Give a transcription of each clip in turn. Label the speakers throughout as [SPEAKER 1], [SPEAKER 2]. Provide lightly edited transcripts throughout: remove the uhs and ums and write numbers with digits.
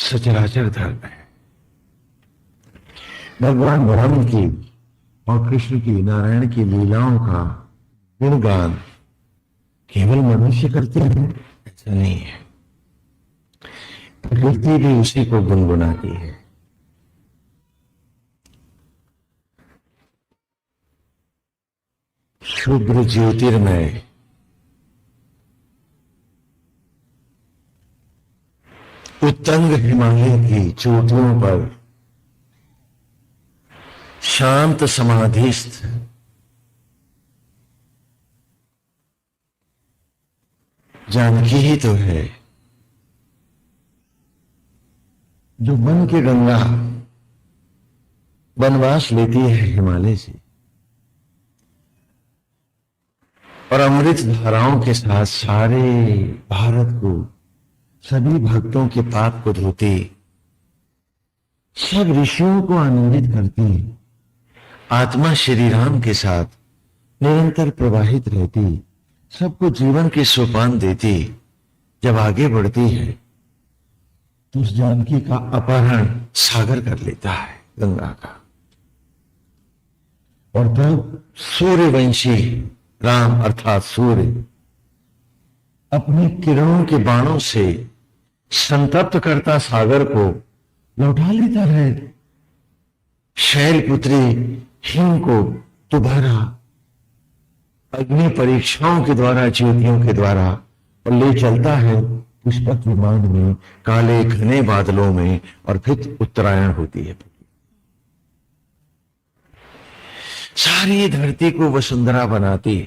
[SPEAKER 1] सचराचर धर्म है। भगवान राम की और कृष्ण की, नारायण की लीलाओं का गुणगान केवल मनुष्य करते हैं ऐसा नहीं है, प्रकृति भी उसी को गुनगुनाती है। शुभ्र ज्योतिर्मय उत्तंग हिमालय की चोटियों पर शांत समाधिस्थ जानकी ही तो है जो मन की गंगा वनवास लेती है हिमालय से और अमृत धाराओं के साथ सारे भारत को, सभी भक्तों के पाप को धोती, सब ऋषियों को आनंदित करती, आत्मा श्री राम के साथ निरंतर प्रवाहित रहती, सबको जीवन के सोपान देती, जब आगे बढ़ती है तो उस जानकी का अपहरण सागर कर लेता है गंगा का, और तब सूर्यवंशी राम अर्थात सूर्य अपने किरणों के बाणों से संतप्त करता सागर को लौटा लेता है। शैलपुत्री हिम को दोबारा अग्नि परीक्षाओं के द्वारा, ज्योतियों के द्वारा, और ले चलता है पुष्पक विमान में, काले घने बादलों में, और फिर उत्तरायण होती है। सारी धरती को वसुंधरा बनाती,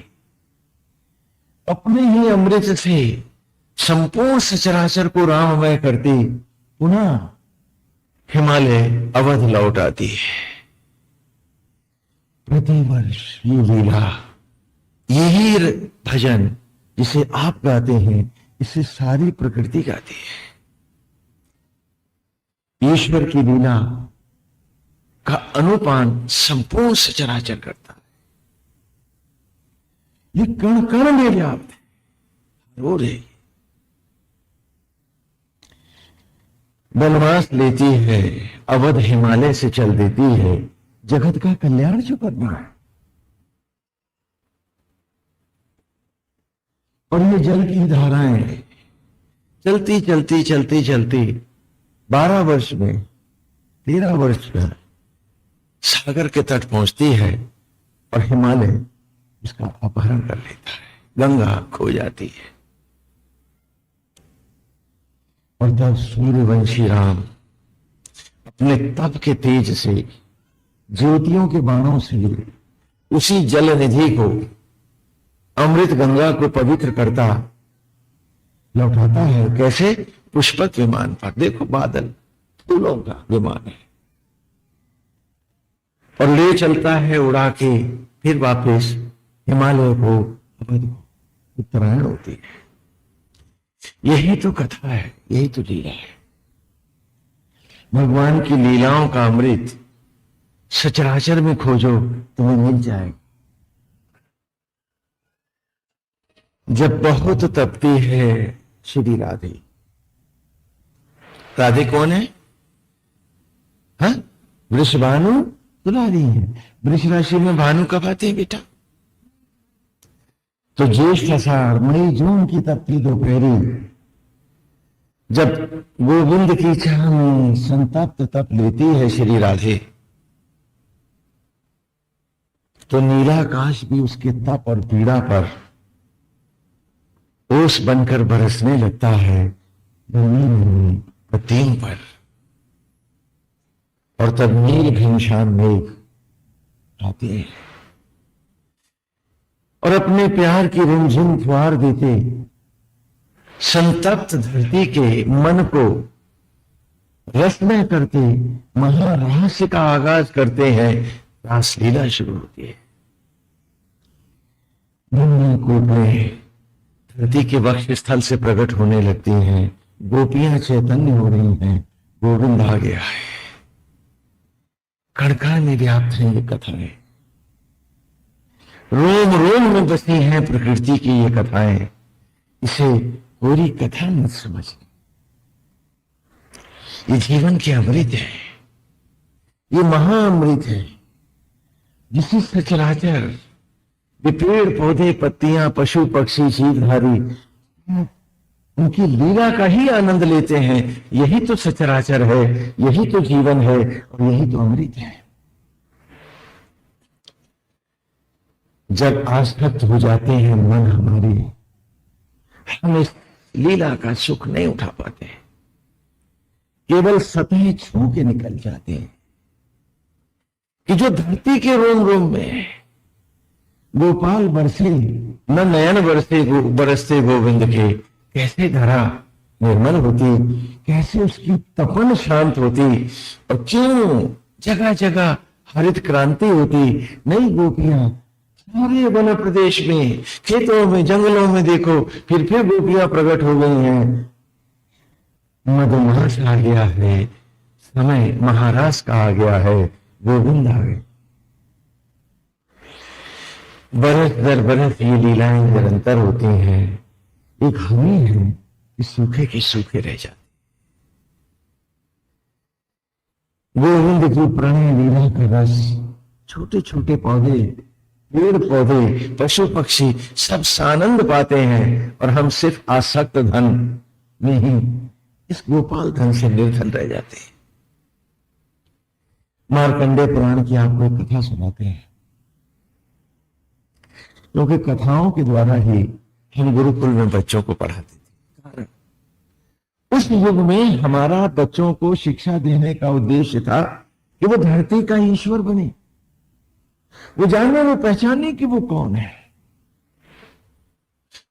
[SPEAKER 1] अपने ही अमृत से संपूर्ण सचराचर को राममय करती, पुनः हिमालय अवध लौट आती है। प्रतिवर्ष ये लीला, यही भजन जिसे आप गाते हैं, इसे सारी प्रकृति गाती है। ईश्वर की लीला का अनुपान संपूर्ण सचराचर करता है। ये कण कण में व्याप्त है। रो रही वनवास लेती है, अवध हिमालय से चल देती है, जगत का कल्याण जो करना है। और ये जल की धाराएं चलती चलती चलती चलती 12 वर्ष में, 13 वर्ष में सागर के तट पहुंचती है, और हिमालय उसका अपहरण कर लेता है, गंगा खो जाती है। और तब सूर्यवंशी राम अपने तप के तेज से, ज्योतियों के बाणों से उसी जल निधि को, अमृत गंगा को पवित्र करता लौटाता है। कैसे? पुष्पक विमान पर। देखो बादल, फूलों का विमान है, और ले चलता है उड़ा के फिर वापस हिमालय को, अवध को, उत्तरायण होती है। यही तो कथा है, यही तो लीला है। भगवान की लीलाओं का अमृत सचराचर में खोजो, तुम्हें मिल जाएगा। जब बहुत तपती है श्री राधे। राधे कौन है? हाँ, वृषभानु दुलारी है। वृष राशि में भानु कब आते हैं बेटा? तो ज्येष्ठ आषाढ़ मई जून की तपती दोपहरी, जब गोविंद की छाया में संतप्त तप लेती है श्री राधे, तो नीलाकाश भी उसके तप और पीड़ा पर ओस बनकर बरसने लगता है प्रतिम पर। और तब नील घनश्याम मेघ आते हैं और अपने प्यार की रिमझिम फुहार देते संतप्त धरती के मन को रसमय करते, महारहस्य का आगाज करते हैं। रासलीला शुरू होती है। कूट में धरती के वक्ष स्थल से प्रकट होने लगती हैं। गोपियां चैतन्य हो रही हैं, गोविंद आ गया है। कण-कण में व्याप्त है ये कथाएं, रोम रोम में बसी हैं प्रकृति की ये कथाएं। इसे पूरी कथा मत समझ। ये जीवन के अमृत है, ये महाअमृत है, जिसे सचराचर, ये पेड़ पौधे पत्तियां पशु पक्षी जीवधारी उनकी लीला का ही आनंद लेते हैं। यही तो सचराचर है, यही तो जीवन है और यही तो अमृत है। जब आसक्त हो जाते हैं मन हमारे, हम इस लीला का सुख नहीं उठा पाते, केवल सतह छू के निकल जाते हैं कि जो धरती के रोम रोम में गोपाल बरसे न नयन बरसते गोविंद के, कैसे धरा निर्मल होती, कैसे उसकी तपन शांत होती, और क्यों जगह जगह हरित क्रांति होती। नई गोपियां सारे वन प्रदेश में, खेतों में, जंगलों में देखो, फिर गोपियां प्रकट हो गई हैं। मधुमास आ गया है, समय महारास का आ गया है, गोविंद आ गए। बरस दर बरस ये लीलाएं निरंतर होती हैं। एक हमी है कि सूखे के सूखे रह जाते। गोविंद की प्रणय लीला का रस, छोटे छोटे पौधे, पेड़ पौधे, पशु पक्षी सब सानंद पाते हैं, और हम सिर्फ आसक्त धन में ही इस गोपाल धन से निर्धन रह जाते हैं। मार्कंडेय पुराण की आपको एक कथा सुनाते हैं, क्योंकि कथाओं के द्वारा ही हम गुरुकुल में बच्चों को पढ़ाते थे। उस युग में हमारा बच्चों को शिक्षा देने का उद्देश्य था कि वो धरती का ईश्वर बने, वो जाने, वो पहचाने कि वो कौन है।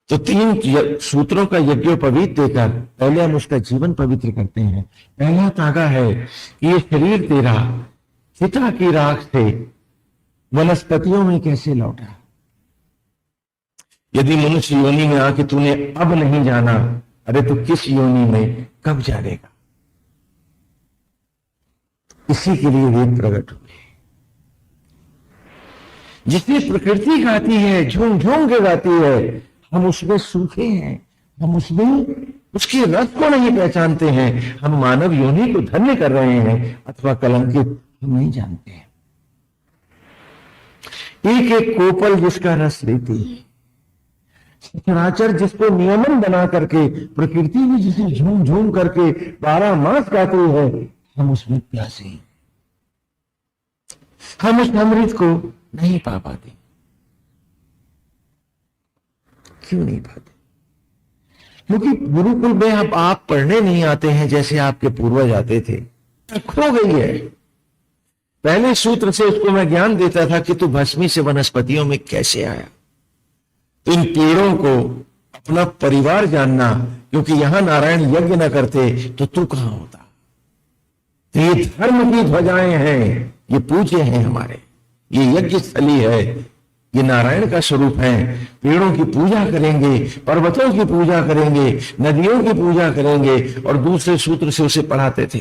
[SPEAKER 1] तो 3 सूत्रों का यज्ञोपवीत देकर पहले हम उसका जीवन पवित्र करते हैं। पहला तागा है कि ये शरीर तेरा चिता की राख से वनस्पतियों में कैसे लौटा। यदि मनुष्य योनि में आके तूने अब नहीं जाना, अरे तू किस योनि में कब जानेगा। इसी के लिए वेद प्रकट हुए। जिसने प्रकृति गाती है, झूम झूम के गाती है, हम उसमें सूखे हैं, हम उसमें उसकी रस को नहीं पहचानते हैं। हम मानव योनि को धन्य कर रहे हैं अथवा कलंकित हम नहीं जानते हैं। एक एक कोपल जिसका रस लेती है, सचराचर जिसको नियमन बना करके, प्रकृति भी जिसे झूम झूम करके 12 मास गाती है, हम उसमें प्यासे हैं। हम उस अमृत को नहीं पा पाते। क्यों नहीं पाते? क्योंकि गुरुकुल में अब आप पढ़ने नहीं आते हैं जैसे आपके पूर्वज आते थे। खो गई है। पहले सूत्र से उसको मैं ज्ञान देता था कि तू भस्मी से वनस्पतियों में कैसे आया। तो इन पेड़ों को अपना परिवार जानना, क्योंकि यहां नारायण यज्ञ न करते तो तू कहां होता। तो ये धर्म की ध्वजाएं हैं, ये पूज्य हैं हमारे, ये यज्ञ स्थली है, ये नारायण का स्वरूप है। पेड़ों की पूजा करेंगे, पर्वतों की पूजा करेंगे, नदियों की पूजा करेंगे। और दूसरे सूत्र से उसे पढ़ाते थे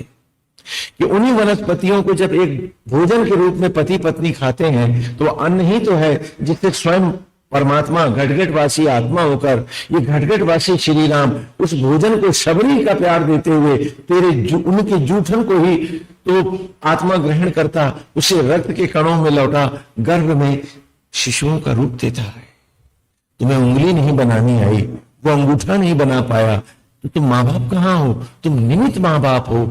[SPEAKER 1] कि उन्हीं वनस्पतियों को जब एक भोजन के रूप में पति पत्नी खाते हैं तो अन्न ही तो है जिससे स्वयं परमात्मा घटघटवासी आत्मा होकर, ये घटघटवासी श्री राम उस भोजन को शबरी का प्यार देते हुए उनके जूठन को ही तो आत्मा ग्रहण करता, उसे रक्त के कणों में लौटा गर्भ में शिशुओं का रूप देता है। तुम्हें उंगली नहीं बनानी आई, वो अंगूठा नहीं बना पाया, तो तुम माँ बाप कहां हो? तुम निमित्त माँ बाप हो।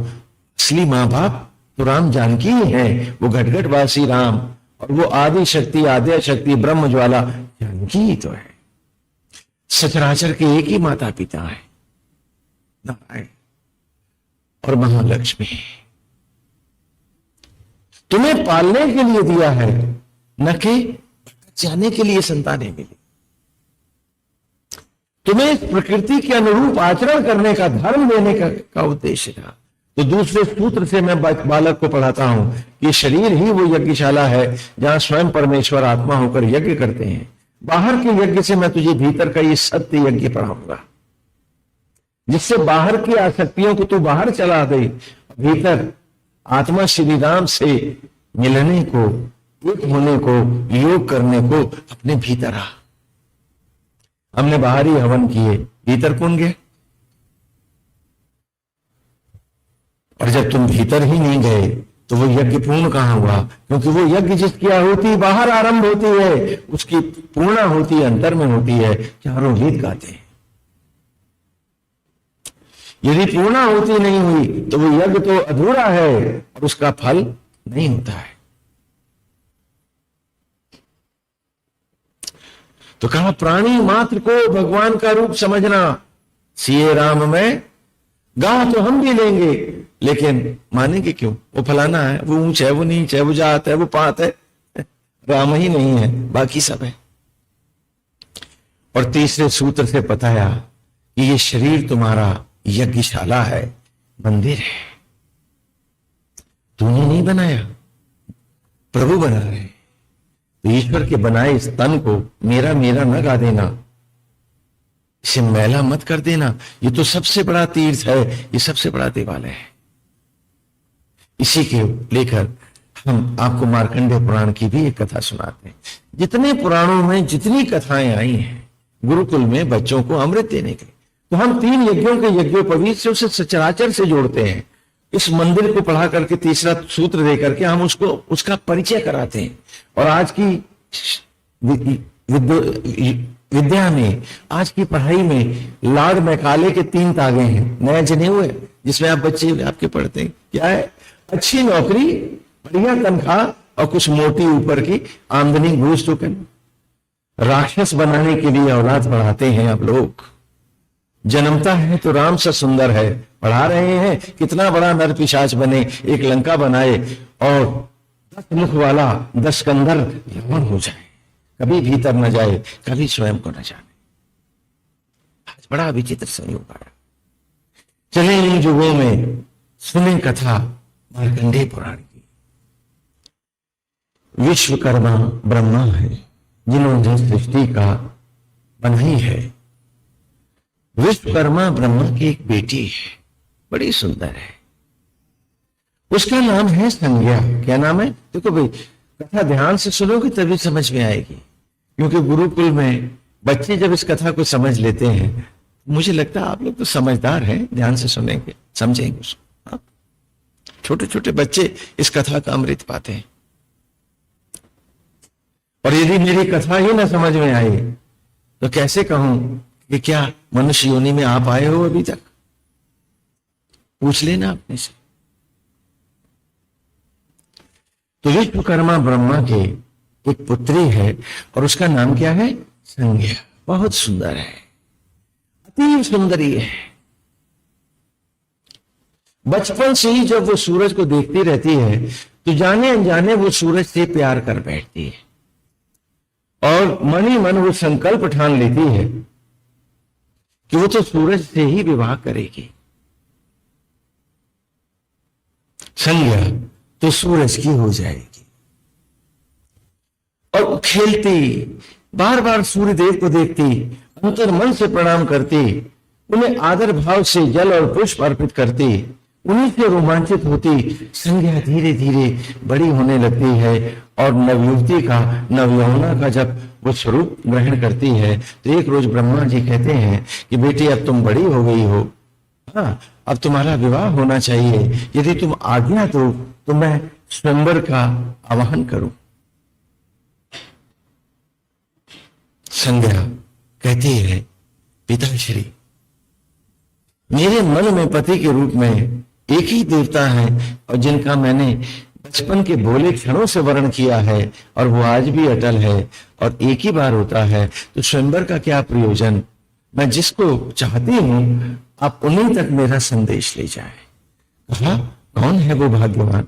[SPEAKER 1] असली माँ बाप तो राम जानकी ही है, वो घटघटवासी राम, और वो आदि शक्ति, आद्य शक्ति, ब्रह्म ज्वाला जानकी ही तो है। सचराचर के एक ही माता पिता है, नारायण और महालक्ष्मी। तुम्हें पालने के लिए दिया है, न कि जाने के लिए संतानें मिली। तुम्हें प्रकृति के अनुरूप आचरण करने का, धर्म देने का उद्देश्य था। तो दूसरे सूत्र से मैं बालक को पढ़ाता हूं कि शरीर ही वो यज्ञशाला है जहां स्वयं परमेश्वर आत्मा होकर यज्ञ करते हैं। बाहर के यज्ञ से मैं तुझे भीतर का ये सत्य यज्ञ पढ़ाऊंगा, जिससे बाहर की आसक्तियों को तू बाहर चला दे, भीतर आत्मा श्री राम से मिलने को, एक होने को, योग करने को अपने भीतर आ। हमने बाहर ही हवन किए, भीतर कौन गए? और जब तुम भीतर ही नहीं गए तो वो यज्ञ पूर्ण कहां हुआ? क्योंकि वो यज्ञ जिसकी आहुति बाहर आरंभ होती है उसकी पूर्ण होती अंतर में होती है। चारों वेद गाते हैं। यदि पूर्ण होती नहीं हुई तो वो यज्ञ तो अधूरा है और उसका फल नहीं होता है। तो कहा प्राणी मात्र को भगवान का रूप समझना। सीए राम में गाह तो हम भी लेंगे, लेकिन मानेंगे क्यों? वो फलाना है, वो ऊंच है, वो नीच है, वो जात है, वो पात है, राम ही नहीं है, बाकी सब है। और तीसरे सूत्र से बताया कि ये शरीर तुम्हारा यज्ञशाला है, मंदिर है, तूने नहीं बनाया, प्रभु बना रहे। तो ईश्वर के बनाए इस तन को मेरा मेरा न गा देना, इसे मैला मत कर देना। ये तो सबसे बड़ा तीर्थ है, ये सबसे बड़ा देवालय है। इसी के लेकर हम आपको मार्कंडेय पुराण की भी एक कथा सुनाते हैं। जितने पुराणों में जितनी कथाएं आई हैं गुरुकुल में बच्चों को अमृत देने के, तो हम 3 यज्ञों के यज्ञोपवीत से उसे सचराचर से जोड़ते हैं। इस मंदिर को पढ़ा करके तीसरा सूत्र दे करके हम उसको उसका परिचय कराते हैं। और आज की विद्या में, आज की पढ़ाई में लॉर्ड मैकाले के 3 तागे हैं, नया जनेऊ है, जिसमें आप बच्चे आपके पढ़ते हैं। क्या है? अच्छी नौकरी, बढ़िया तनख्वाह और कुछ मोटी ऊपर की आमदनी, घूस टोकन। राक्षस बनाने के लिए औलाद पढ़ाते हैं अब लोग। जन्मता है तो राम सा सुंदर है, पढ़ा रहे हैं कितना बड़ा नर पिशाच बने, एक लंका बनाए और 10 मुख वाला 10 कंधर रावण हो जाए, कभी भीतर न जाए, कभी स्वयं को न जाने। आज बड़ा विचित्र संयोग आया। चले इन युगों में सुने कथा मार्कंडेय पुराण की। विश्वकर्मा ब्रह्मा है जिन्होंने सृष्टि का बनाई है। विश्वकर्मा ब्रह्मा की एक बेटी है, बड़ी सुंदर है, उसका नाम है संज्ञा। क्या नाम है? देखो भाई, कथा ध्यान से सुनोगे तभी समझ में आएगी, क्योंकि गुरुकुल में बच्चे जब इस कथा को समझ लेते हैं, मुझे लगता है आप लोग तो समझदार हैं, ध्यान से सुनेंगे समझेंगे उसको। छोटे छोटे बच्चे इस कथा का अमृत पाते हैं। और यदि मेरी कथा ही ना समझ में आई तो कैसे कहूं कि क्या मनुष्य योनि में आप आए हो? अभी तक पूछ लेना अपने से। तो विश्वकर्मा ब्रह्मा के एक पुत्री है और उसका नाम क्या है? संज्ञा। बहुत सुंदर है, अति सुंदरी है। बचपन से ही जब वो सूरज को देखती रहती है तो जाने अनजाने वो सूरज से प्यार कर बैठती है और मन ही मन वो संकल्प ठान लेती है कि वो तो सूरज से ही विवाह करेगी। संज्ञा तो सूरज की हो जाएगी। और खेलती, बार बार सूर्य देव को देखती, अंतर मन से प्रणाम करती, उन्हें आदर भाव से जल और पुष्प अर्पित करती, उन्हीं से रोमांचित होती। संज्ञा धीरे धीरे बड़ी होने लगती है और नवयुवती का, नवयौवना का जब वो स्वरूप ग्रहण करती है तो एक रोज ब्रह्मा जी कहते हैं कि बेटी अब तुम बड़ी हो गई हो, हाँ अब तुम्हारा विवाह होना चाहिए, यदि तुम आज्ञा दो तो मैं स्वयंवर का आवाहन करूं। संज्ञा कहती है पिताश्री, मेरे मन में पति के रूप में एक ही देवता है और जिनका मैंने बचपन के भोले क्षणों से वर्ण किया है और वो आज भी अटल है और एक ही बार होता है, तो स्वयंवर का क्या प्रयोजन? मैं जिसको चाहती हूं आप उन्हीं तक मेरा संदेश ले जाए। कहा कौन है वो भाग्यवान?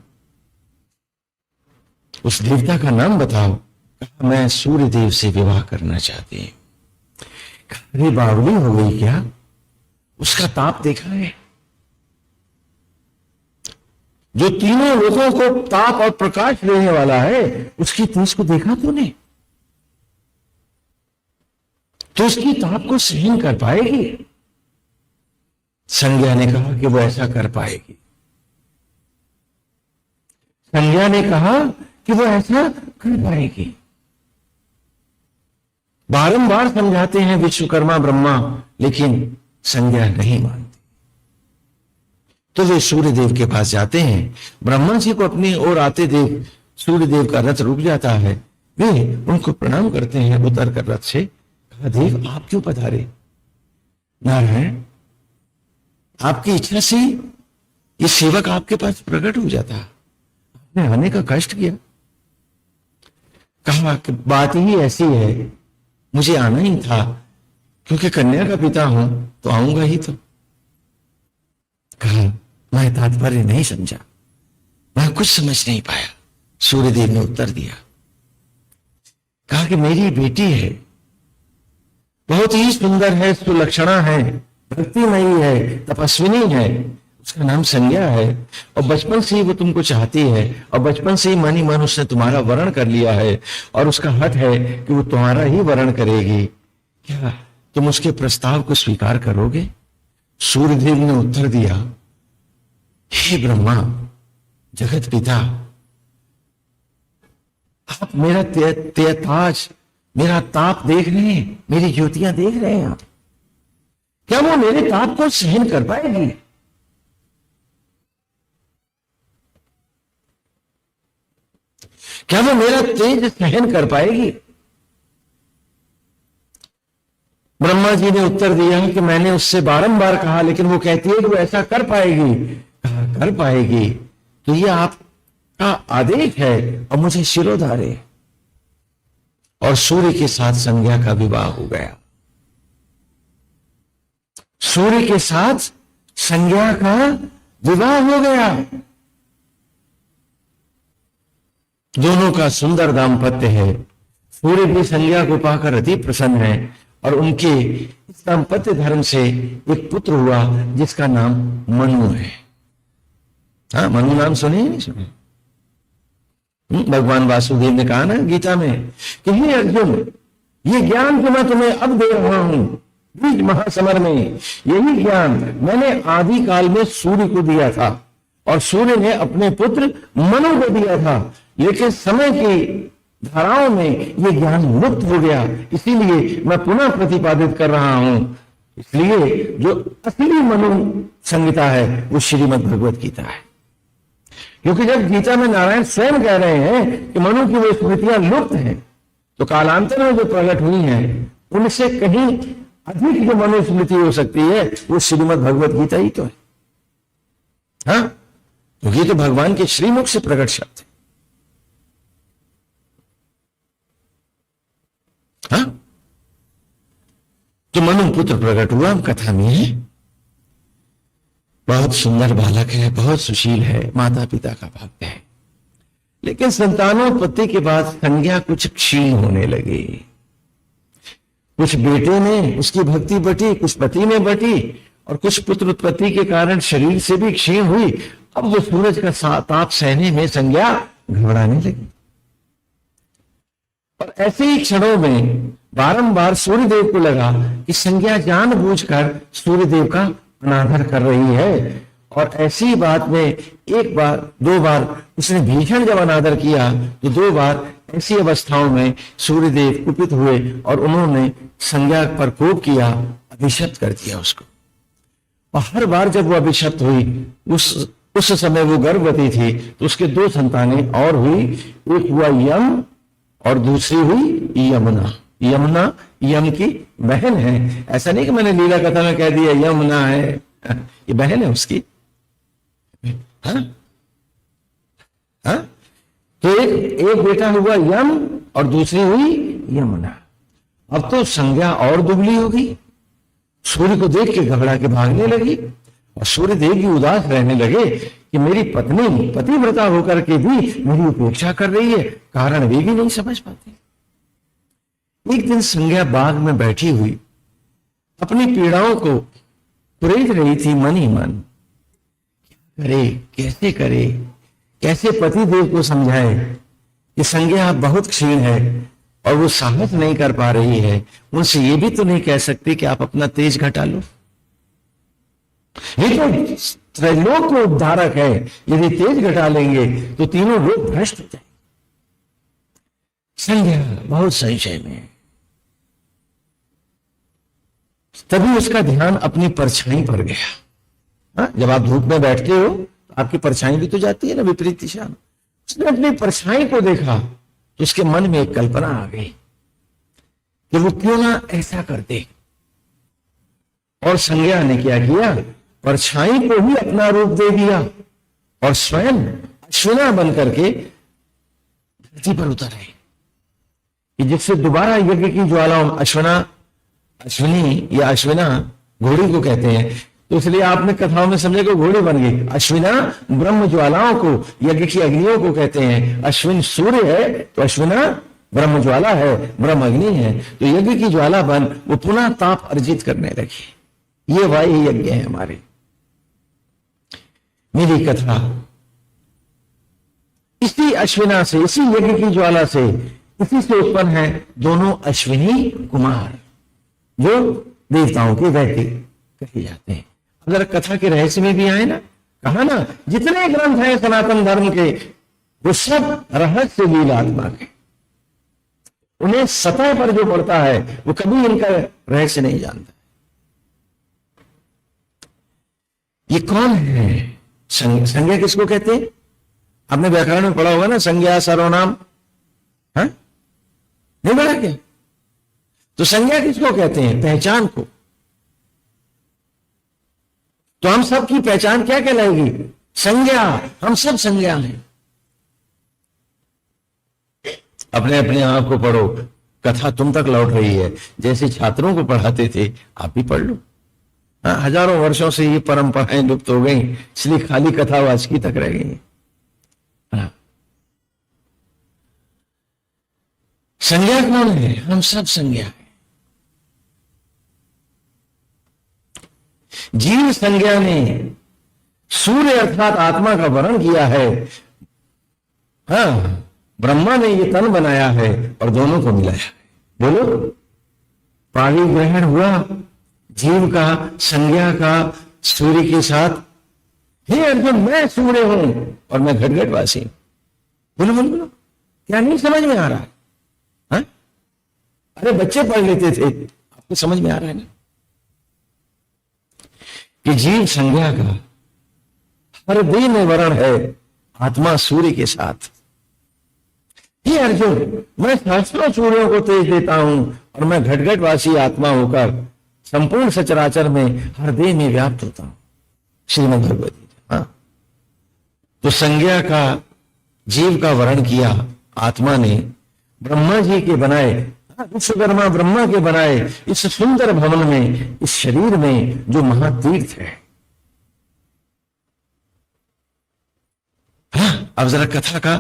[SPEAKER 1] उस देवता का नाम बताओ। कहा मैं सूर्य देव से विवाह करना चाहती हूं। अरे बावली हो गई क्या? उसका ताप देखा है? जो तीनों लोगों को ताप और प्रकाश देने वाला है, उसकी तेज को देखा तूने? तो उसकी ताप को सहन कर पाएगी? संज्ञा ने कहा कि वो ऐसा कर पाएगी। संज्ञा ने कहा कि वो ऐसा कर पाएगी। बारंबार समझाते हैं विश्वकर्मा ब्रह्मा, लेकिन संज्ञा नहीं मानती। तो वे सूर्यदेव के पास जाते हैं। ब्रह्मा जी को अपनी ओर आते देख सूर्यदेव का रथ रुक जाता है। वे उनको प्रणाम करते हैं, उतर कर रथ से। कहा, देव आप क्यों पधारे? नारायण, आपकी इच्छा से ये सेवक आपके पास प्रकट हो जाता, आपने आने का कष्ट किया। कहा कि बात ही ऐसी है, मुझे आना ही था, क्योंकि कन्या का पिता हूं तो आऊंगा ही। तो कहा, मैं तात्पर्य नहीं समझा, मैं कुछ समझ नहीं पाया। सूर्यदेव ने उत्तर दिया, कहा कि मेरी बेटी है, बहुत ही सुंदर है, सुलक्षणा है, भक्तिमयी है, तपस्विनी है, उसका नाम संज्ञा है, और बचपन से ही वो तुमको चाहती है, और बचपन से ही मन ही मन उसने तुम्हारा वरण कर लिया है, और उसका हठ है कि वो तुम्हारा ही वरण करेगी। क्या तुम उसके प्रस्ताव को स्वीकार करोगे? सूर्यदेव ने उत्तर दिया, हे ब्रह्मा, जगत पिता, आप मेरा तेज, मेरा ताप देख रहे हैं, मेरी ज्योतियां देख रहे हैं आप। क्या वो मेरे ताप को सहन कर पाएगी? क्या वो मेरा तेज सहन कर पाएगी? ब्रह्मा जी ने उत्तर दिया कि मैंने उससे बारंबार कहा, लेकिन वो कहती है कि वो ऐसा कर पाएगी। कहा, कर पाएगी तो ये आपका आदेश है और मुझे शिरोधार्य है। और सूर्य के साथ संज्ञा का विवाह हो गया। सूर्य के साथ संज्ञा का विवाह हो गया। दोनों का सुंदर दाम्पत्य है। सूर्य भी संज्ञा को पाकर अति प्रसन्न है, और उनके इस दाम्पत्य धर्म से एक पुत्र हुआ जिसका नाम मनु है। हाँ, मनु नाम सुने नहीं सुने? भगवान वासुदेव ने कहा ना गीता में कि हे अर्जुन, ये ज्ञान जो मैं तुम्हें अब दे रहा हूं बीज महासमर में, यही ज्ञान मैंने आदि काल में सूर्य को दिया था, और सूर्य ने अपने पुत्र मनु को दिया था। लेकिन समय की धाराओं में ये ज्ञान लुप्त हो गया, इसीलिए मैं पुनः प्रतिपादित कर रहा हूं। इसलिए जो असली मनु संहिता है वो श्रीमद् भगवत गीता है। क्योंकि जब गीता में नारायण स्वयं कह रहे हैं कि मनु की वो स्मृतियां लुप्त हैं, तो कालांतर में जो प्रकट हुई हैं उनसे कहीं अधिक जो मनु स्मृति हो सकती है वो श्रीमद् भगवत गीता ही तो है। हाँ, क्योंकि तो भगवान के श्रीमुख से प्रकट शब्द है। हाँ, तो मनु पुत्र प्रकट हुआ कथा में है। बहुत सुंदर बालक है, बहुत सुशील है, माता पिता का भक्त है। लेकिन संतानोत्पत्ति के बाद संज्ञा कुछ क्षीण होने लगी। कुछ बेटे में उसकी भक्ति बटी, कुछ पति में बटी, और कुछ पुत्र उत्पत्ति के कारण शरीर से भी क्षीण हुई। अब वो सूरज का ताप सहने में संज्ञा घबराने लगी। और ऐसे ही क्षणों में बारंबार सूर्यदेव को लगा कि संज्ञा जानबूझकर सूर्यदेव का अनादर कर रही है। और ऐसी बात में एक बार दो बार उसने भीषण जब अनादर किया, तो दो बार ऐसी अवस्थाओं में सूर्यदेव कुपित हुए और उन्होंने संज्ञा पर कोप किया, अभिशप्त कर दिया उसको। और हर बार जब वो अभिशप्त हुई, उस समय वो गर्भवती थी, तो उसके दो संतानें और हुई। एक हुआ यम और दूसरी हुई यमुना। यमुना यम की बहन है। ऐसा नहीं कि मैंने लीला कथा में कह दिया यमुना है, ये बहन है उसकी। हाँ? हाँ? तो एक बेटा हुआ यम और दूसरी हुई यमुना। अब तो संज्ञा और दुबली हो गई, सूर्य को देख के घबरा के भागने लगी, और सूर्य देव भी उदास रहने लगे कि मेरी पत्नी पतिव्रता होकर के भी मेरी उपेक्षा कर रही है, कारण वे भी नहीं समझ पाते। एक दिन संज्ञा बाग में बैठी हुई अपनी पीड़ाओं को कुरेद रही थी मन ही मन। करे कैसे करे, कैसे पति देव को समझाए कि संज्ञा बहुत क्षीण है और वो साहस नहीं कर पा रही है। उनसे ये भी तो नहीं कह सकती कि आप अपना तेज घटा लो। ये तो त्रैलोक को उद्धारक है, यदि तेज घटा लेंगे तो तीनों लोग भ्रष्ट हो जाएंगे। संज्ञा बहुत संशय में है। तभी उसका ध्यान अपनी परछाई पर गया। हाँ, जब आप धूप में बैठते हो तो आपकी परछाई भी तो जाती है ना विपरीत दिशा में। उसने अपनी परछाई को देखा तो उसके मन में एक कल्पना आ गई कि वो क्यों ना ऐसा करते। और संज्ञा ने क्या किया, परछाई को ही अपना रूप दे दिया और स्वयं अश्विना बन करके धरती पर उतर आए, कि जिससे दोबारा यज्ञ की ज्वालाओं, अश्विनी या अश्विना घोड़ी को कहते हैं, तो इसलिए आपने कथाओं में समझे को घोड़ी बन गई। अश्विना ब्रह्म ज्वालाओं को, यज्ञ की अग्नियों को कहते हैं। अश्विन सूर्य है तो अश्विना ब्रह्म ज्वाला है, ब्रह्म अग्नि है। तो यज्ञ की ज्वाला बन वो पुनः ताप अर्जित करने लगी। ये वायु यज्ञ है हमारे। मेरी कथा इसी अश्विना से, इसी यज्ञ की ज्वाला से, इसी से उत्पन्न है दोनों अश्विनी कुमार जो देवताओं के वैद्य कहे जाते हैं। अगर कथा के रहस्य में भी आए ना, कहा ना जितने ग्रंथ हैं सनातन धर्म के वो सब रहस्य लीलात्मा के। उन्हें सतह पर जो पढ़ता है वो कभी इनका रहस्य नहीं जानता। ये कौन है? संज्ञा किसको कहते हैं? आपने व्याकरण में पढ़ा होगा ना, संज्ञा सर्वनाम। हाँ, नहीं पढ़ा क्या? तो संज्ञा किसको कहते हैं? पहचान को। तो हम सब की पहचान क्या कहलाएगी? संज्ञा। हम सब संज्ञा हैं। अपने अपने आप को पढ़ो, कथा तुम तक लौट रही है। जैसे छात्रों को पढ़ाते थे आप भी पढ़ लो। हाँ, हजारों वर्षों से ये परंपराएं लुप्त हो गई, इसलिए खाली कथावाचकी तक रह गई। हाँ। संज्ञा कौन है? हम सब संज्ञा है। जीव संज्ञा ने सूर्य अर्थात आत्मा का वर्ण किया है। हाँ, ब्रह्मा ने ये तन बनाया है और दोनों को मिलाया है। बोलो, पाणी ग्रहण हुआ जीव का, संज्ञा का सूर्य के साथ। हे अर्जुन, मैं सूर्य हूं और मैं घटघटवासी हूं। बोलो बोलो बोलो, क्या नहीं समझ में आ रहा है? हा? अरे बच्चे पढ़ लेते थे, आपको समझ में आ रहा है ना कि जीव संज्ञा का हर दिन में वर्ण है, आत्मा सूर्य के साथ। हे अर्जुन, मैं सहस्रों सूर्यों को तेज देता हूं और मैं घटघटवासी आत्मा होकर संपूर्ण सचराचर में हर देह में व्याप्त होता हूं। श्रीमद् भगवद गीता। हाँ, तो संज्ञा का, जीव का वर्ण किया आत्मा ने ब्रह्मा जी के बनाए, विश्वकर्मा ब्रह्मा के बनाए इस सुंदर भवन में, इस शरीर में जो महातीर्थ है। हाँ, अब जरा कथा का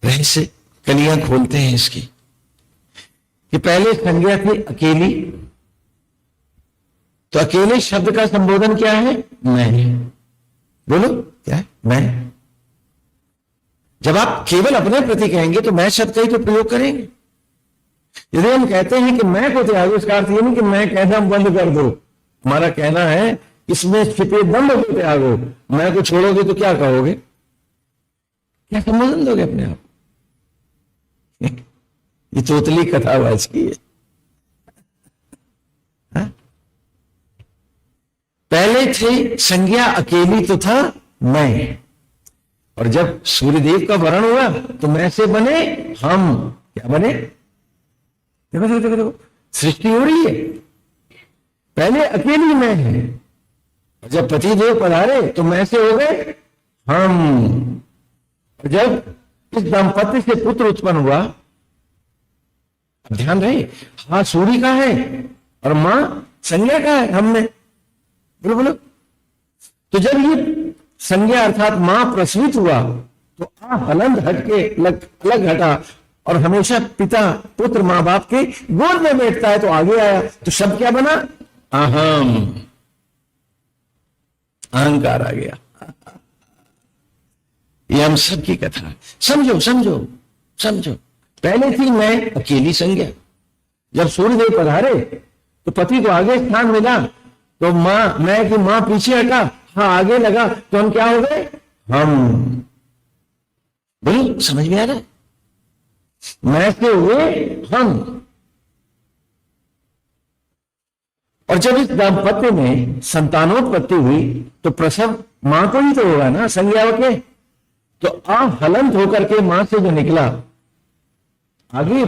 [SPEAKER 1] रहस्य कलियां खोलते हैं इसकी, कि पहले संज्ञा थी अकेली। तो अकेले शब्द का संबोधन क्या है? मैं। बोलो क्या है? मैं। जब आप केवल अपने प्रति कहेंगे तो मैं शब्द का ही तो प्रयोग करेंगे। यदि हम कहते हैं कि मैं को त्यागो, इसका अर्थ ये नहीं कि मैं कहना बंद कर दो। हमारा कहना है इसमें छिपे दम्भ को त्यागो। मैं को छोड़ोगे तो क्या कहोगे? क्या संबोधन दोगे अपने आप? ये तोतली कथावाचकी है। हाँ? पहले थी संज्ञा अकेली तो था मैं, और जब सूर्यदेव का वर्ण हुआ तो मैं से बने हम। क्या बने? देखो देखो देखो देखो, सृष्टि हो रही है। पहले अकेली मैं है, और जब पतिदेव पधारे तो मैं से हो गए हम। और जब इस दाम्पत्य से पुत्र उत्पन्न हुआ, अब ध्यान रहे, हाँ सूर्य का है और मां संज्ञा का है हम में। बोलो बोलो। तो जब ये संज्ञा अर्थात मां प्रसूत हुआ तो हलंद हटके अलग हटा, और हमेशा पिता पुत्र मां बाप के गोद में बैठता है तो आगे आया। तो शब्द क्या बना? अहम। अहंकार आ गया। ये हम सब की कथा है। समझो समझो समझो। पहले थी मैं अकेली संज्ञा, जब सूर्यदेव पधारे तो पति को आगे स्थान मिला, तो मां, मैं की मां पीछे हटा, हाँ आगे लगा, तो हम क्या हो गए? हम। बोलो, समझ में आ रहा है? मैं से हुए हम। और जब इस दाम्पत्य में संतानोत्पत्ति हुई तो प्रसव मां को ही तो होगा ना, संज्ञा के। तो हलंत होकर के मां से जो निकला, आगे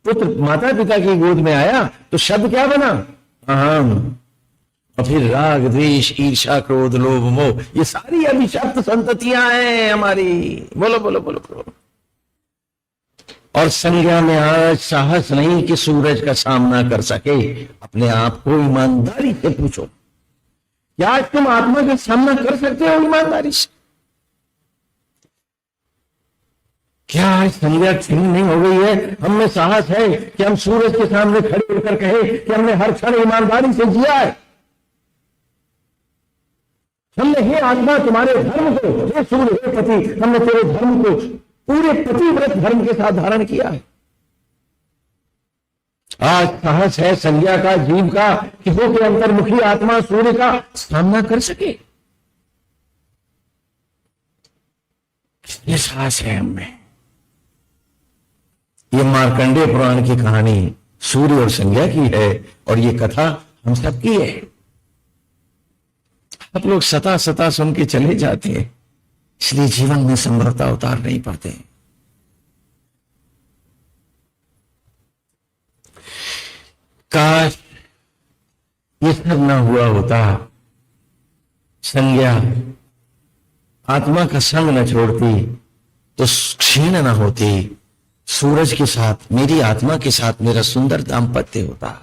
[SPEAKER 1] पुत्र माता पिता की गोद में आया तो शब्द क्या बना? अहम। और फिर राग, द्वेष, ईर्षा, क्रोध, लोभ, मोह, ये सारी अभिशप्त संततियां हैं हमारी। बोलो बोलो बोलो बोलो। और संज्ञा में आज साहस नहीं कि सूरज का सामना कर सके। अपने आप को ईमानदारी से पूछो, क्या आज तुम आत्मा का सामना कर सकते हो ईमानदारी से? क्या आज संज्ञा क्षीण नहीं हो गई है? हम में साहस है कि हम सूरज के सामने खड़े होकर कहे कि हमने हर क्षण ईमानदारी से जिया है। हमने हे आत्मा तुम्हारे धर्म को, हे सूर्य, हे पति, हमने तेरे धर्म को पूरे पतिव्रत धर्म के साथ धारण किया है। आज साहस है संज्ञा का, जीव का, कि हो के अंतर्मुखी आत्मा सूर्य का सामना कर सके। ये साहस है हमें। ये मार्कंडेय पुराण की कहानी सूर्य और संज्ञा की है और ये कथा हम सबकी है। आप लोग सता सता सुन के चले जाते हैं, इसलिए जीवन में संभवता उतार नहीं पाते। काश ये सब ना हुआ होता, संज्ञा आत्मा का संग न छोड़ती तो क्षीण न होती, सूरज के साथ, मेरी आत्मा के साथ मेरा सुंदर दाम्पत्य होता।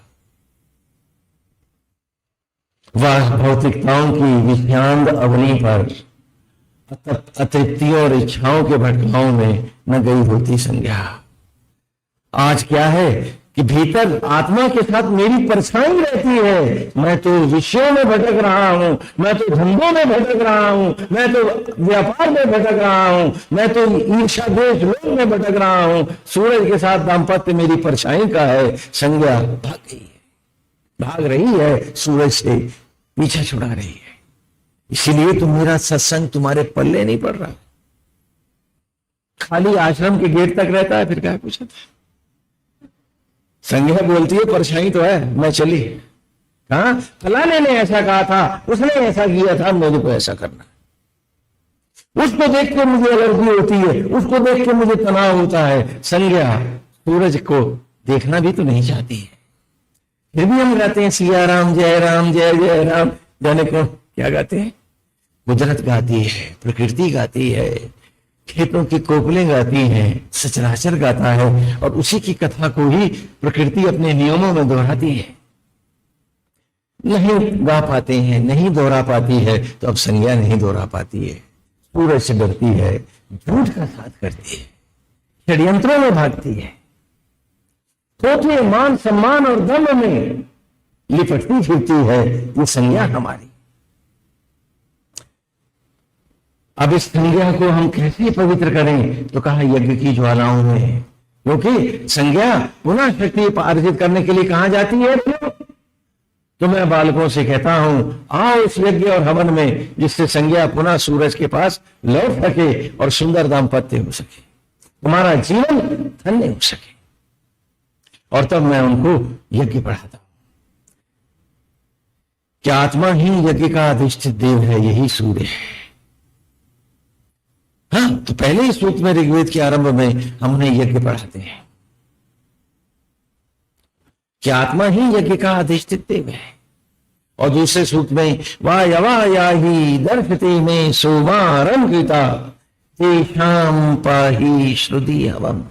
[SPEAKER 1] वह भौतिकताओं की विषांत अग्नि पर, अतृप्तियों और इच्छाओं के भटकाओं में न गई होती संज्ञा। आज क्या है कि भीतर आत्मा के साथ मेरी परछाई रहती है। मैं तो विषयों में भटक रहा हूं, मैं तो धंधों में भटक रहा हूं, मैं तो व्यापार में भटक रहा हूं, मैं तो ईर्ष्या द्वेष लोभ में भटक रहा हूं। सूरज के साथ दाम्पत्य मेरी परछाई का है। संज्ञा भाग गई है, भाग रही है, सूरज से पीछा छुड़ा रही है। इसीलिए तो मेरा सत्संग तुम्हारे पल्ले नहीं पड़ रहा, खाली आश्रम के गेट तक रहता है, फिर क्या पूछा था? संज्ञा बोलती है परछाई तो है, मैं चली। कहा फलाने ने ऐसा कहा था, उसने ऐसा किया था, मेरे को ऐसा करना। उसको देख के मुझे एलर्जी होती है, उसको देख के मुझे तनाव होता है। संज्ञा सूरज को देखना भी तो नहीं चाहती है, फिर भी हम गाते हैं सिया राम जय राम जय जय राम। जाने को क्या गाते हैं? कुदरत गाती है, प्रकृति गाती है, खेतों की कोपलें गाती हैं, सचराचर गाता है और उसी की कथा को ही प्रकृति अपने नियमों में दोहराती है। नहीं गा पाते हैं, नहीं दोहरा पाती है, तो अब संज्ञा नहीं दोहरा पाती है। सूरज से डरती है, झूठ का साथ करती है, षड्यंत्रों में भागती है, थोथे मान सम्मान और दम में लिपटती फिरती है। ये संज्ञा हमारी। अब इस संज्ञा को हम कैसे पवित्र करें? तो कहा यज्ञ की ज्वालाओं में, क्योंकि संज्ञा पुनः शक्ति अर्जित करने के लिए कहां जाती है? तो मैं बालकों से कहता हूं, आओ इस यज्ञ और हवन में, जिससे संज्ञा पुनः सूरज के पास लौट सके और सुंदर दाम्पत्य हो सके, तुम्हारा जीवन धन्य हो सके। और तब मैं उनको यज्ञ पढ़ाता हूं। क्या आत्मा ही यज्ञ का अधिष्ठित देव है? यही सूर्य है। हाँ, तो पहले ही सूक्त में ऋग्वेद के आरंभ में हम उन्हें यज्ञ पढ़ाते हैं। क्या आत्मा ही यज्ञ का अधिष्ठित देव है? और दूसरे सूक्त में वायवायाहि दर्शते में सोमारम कृता तेषां पाहि श्रुति हवम।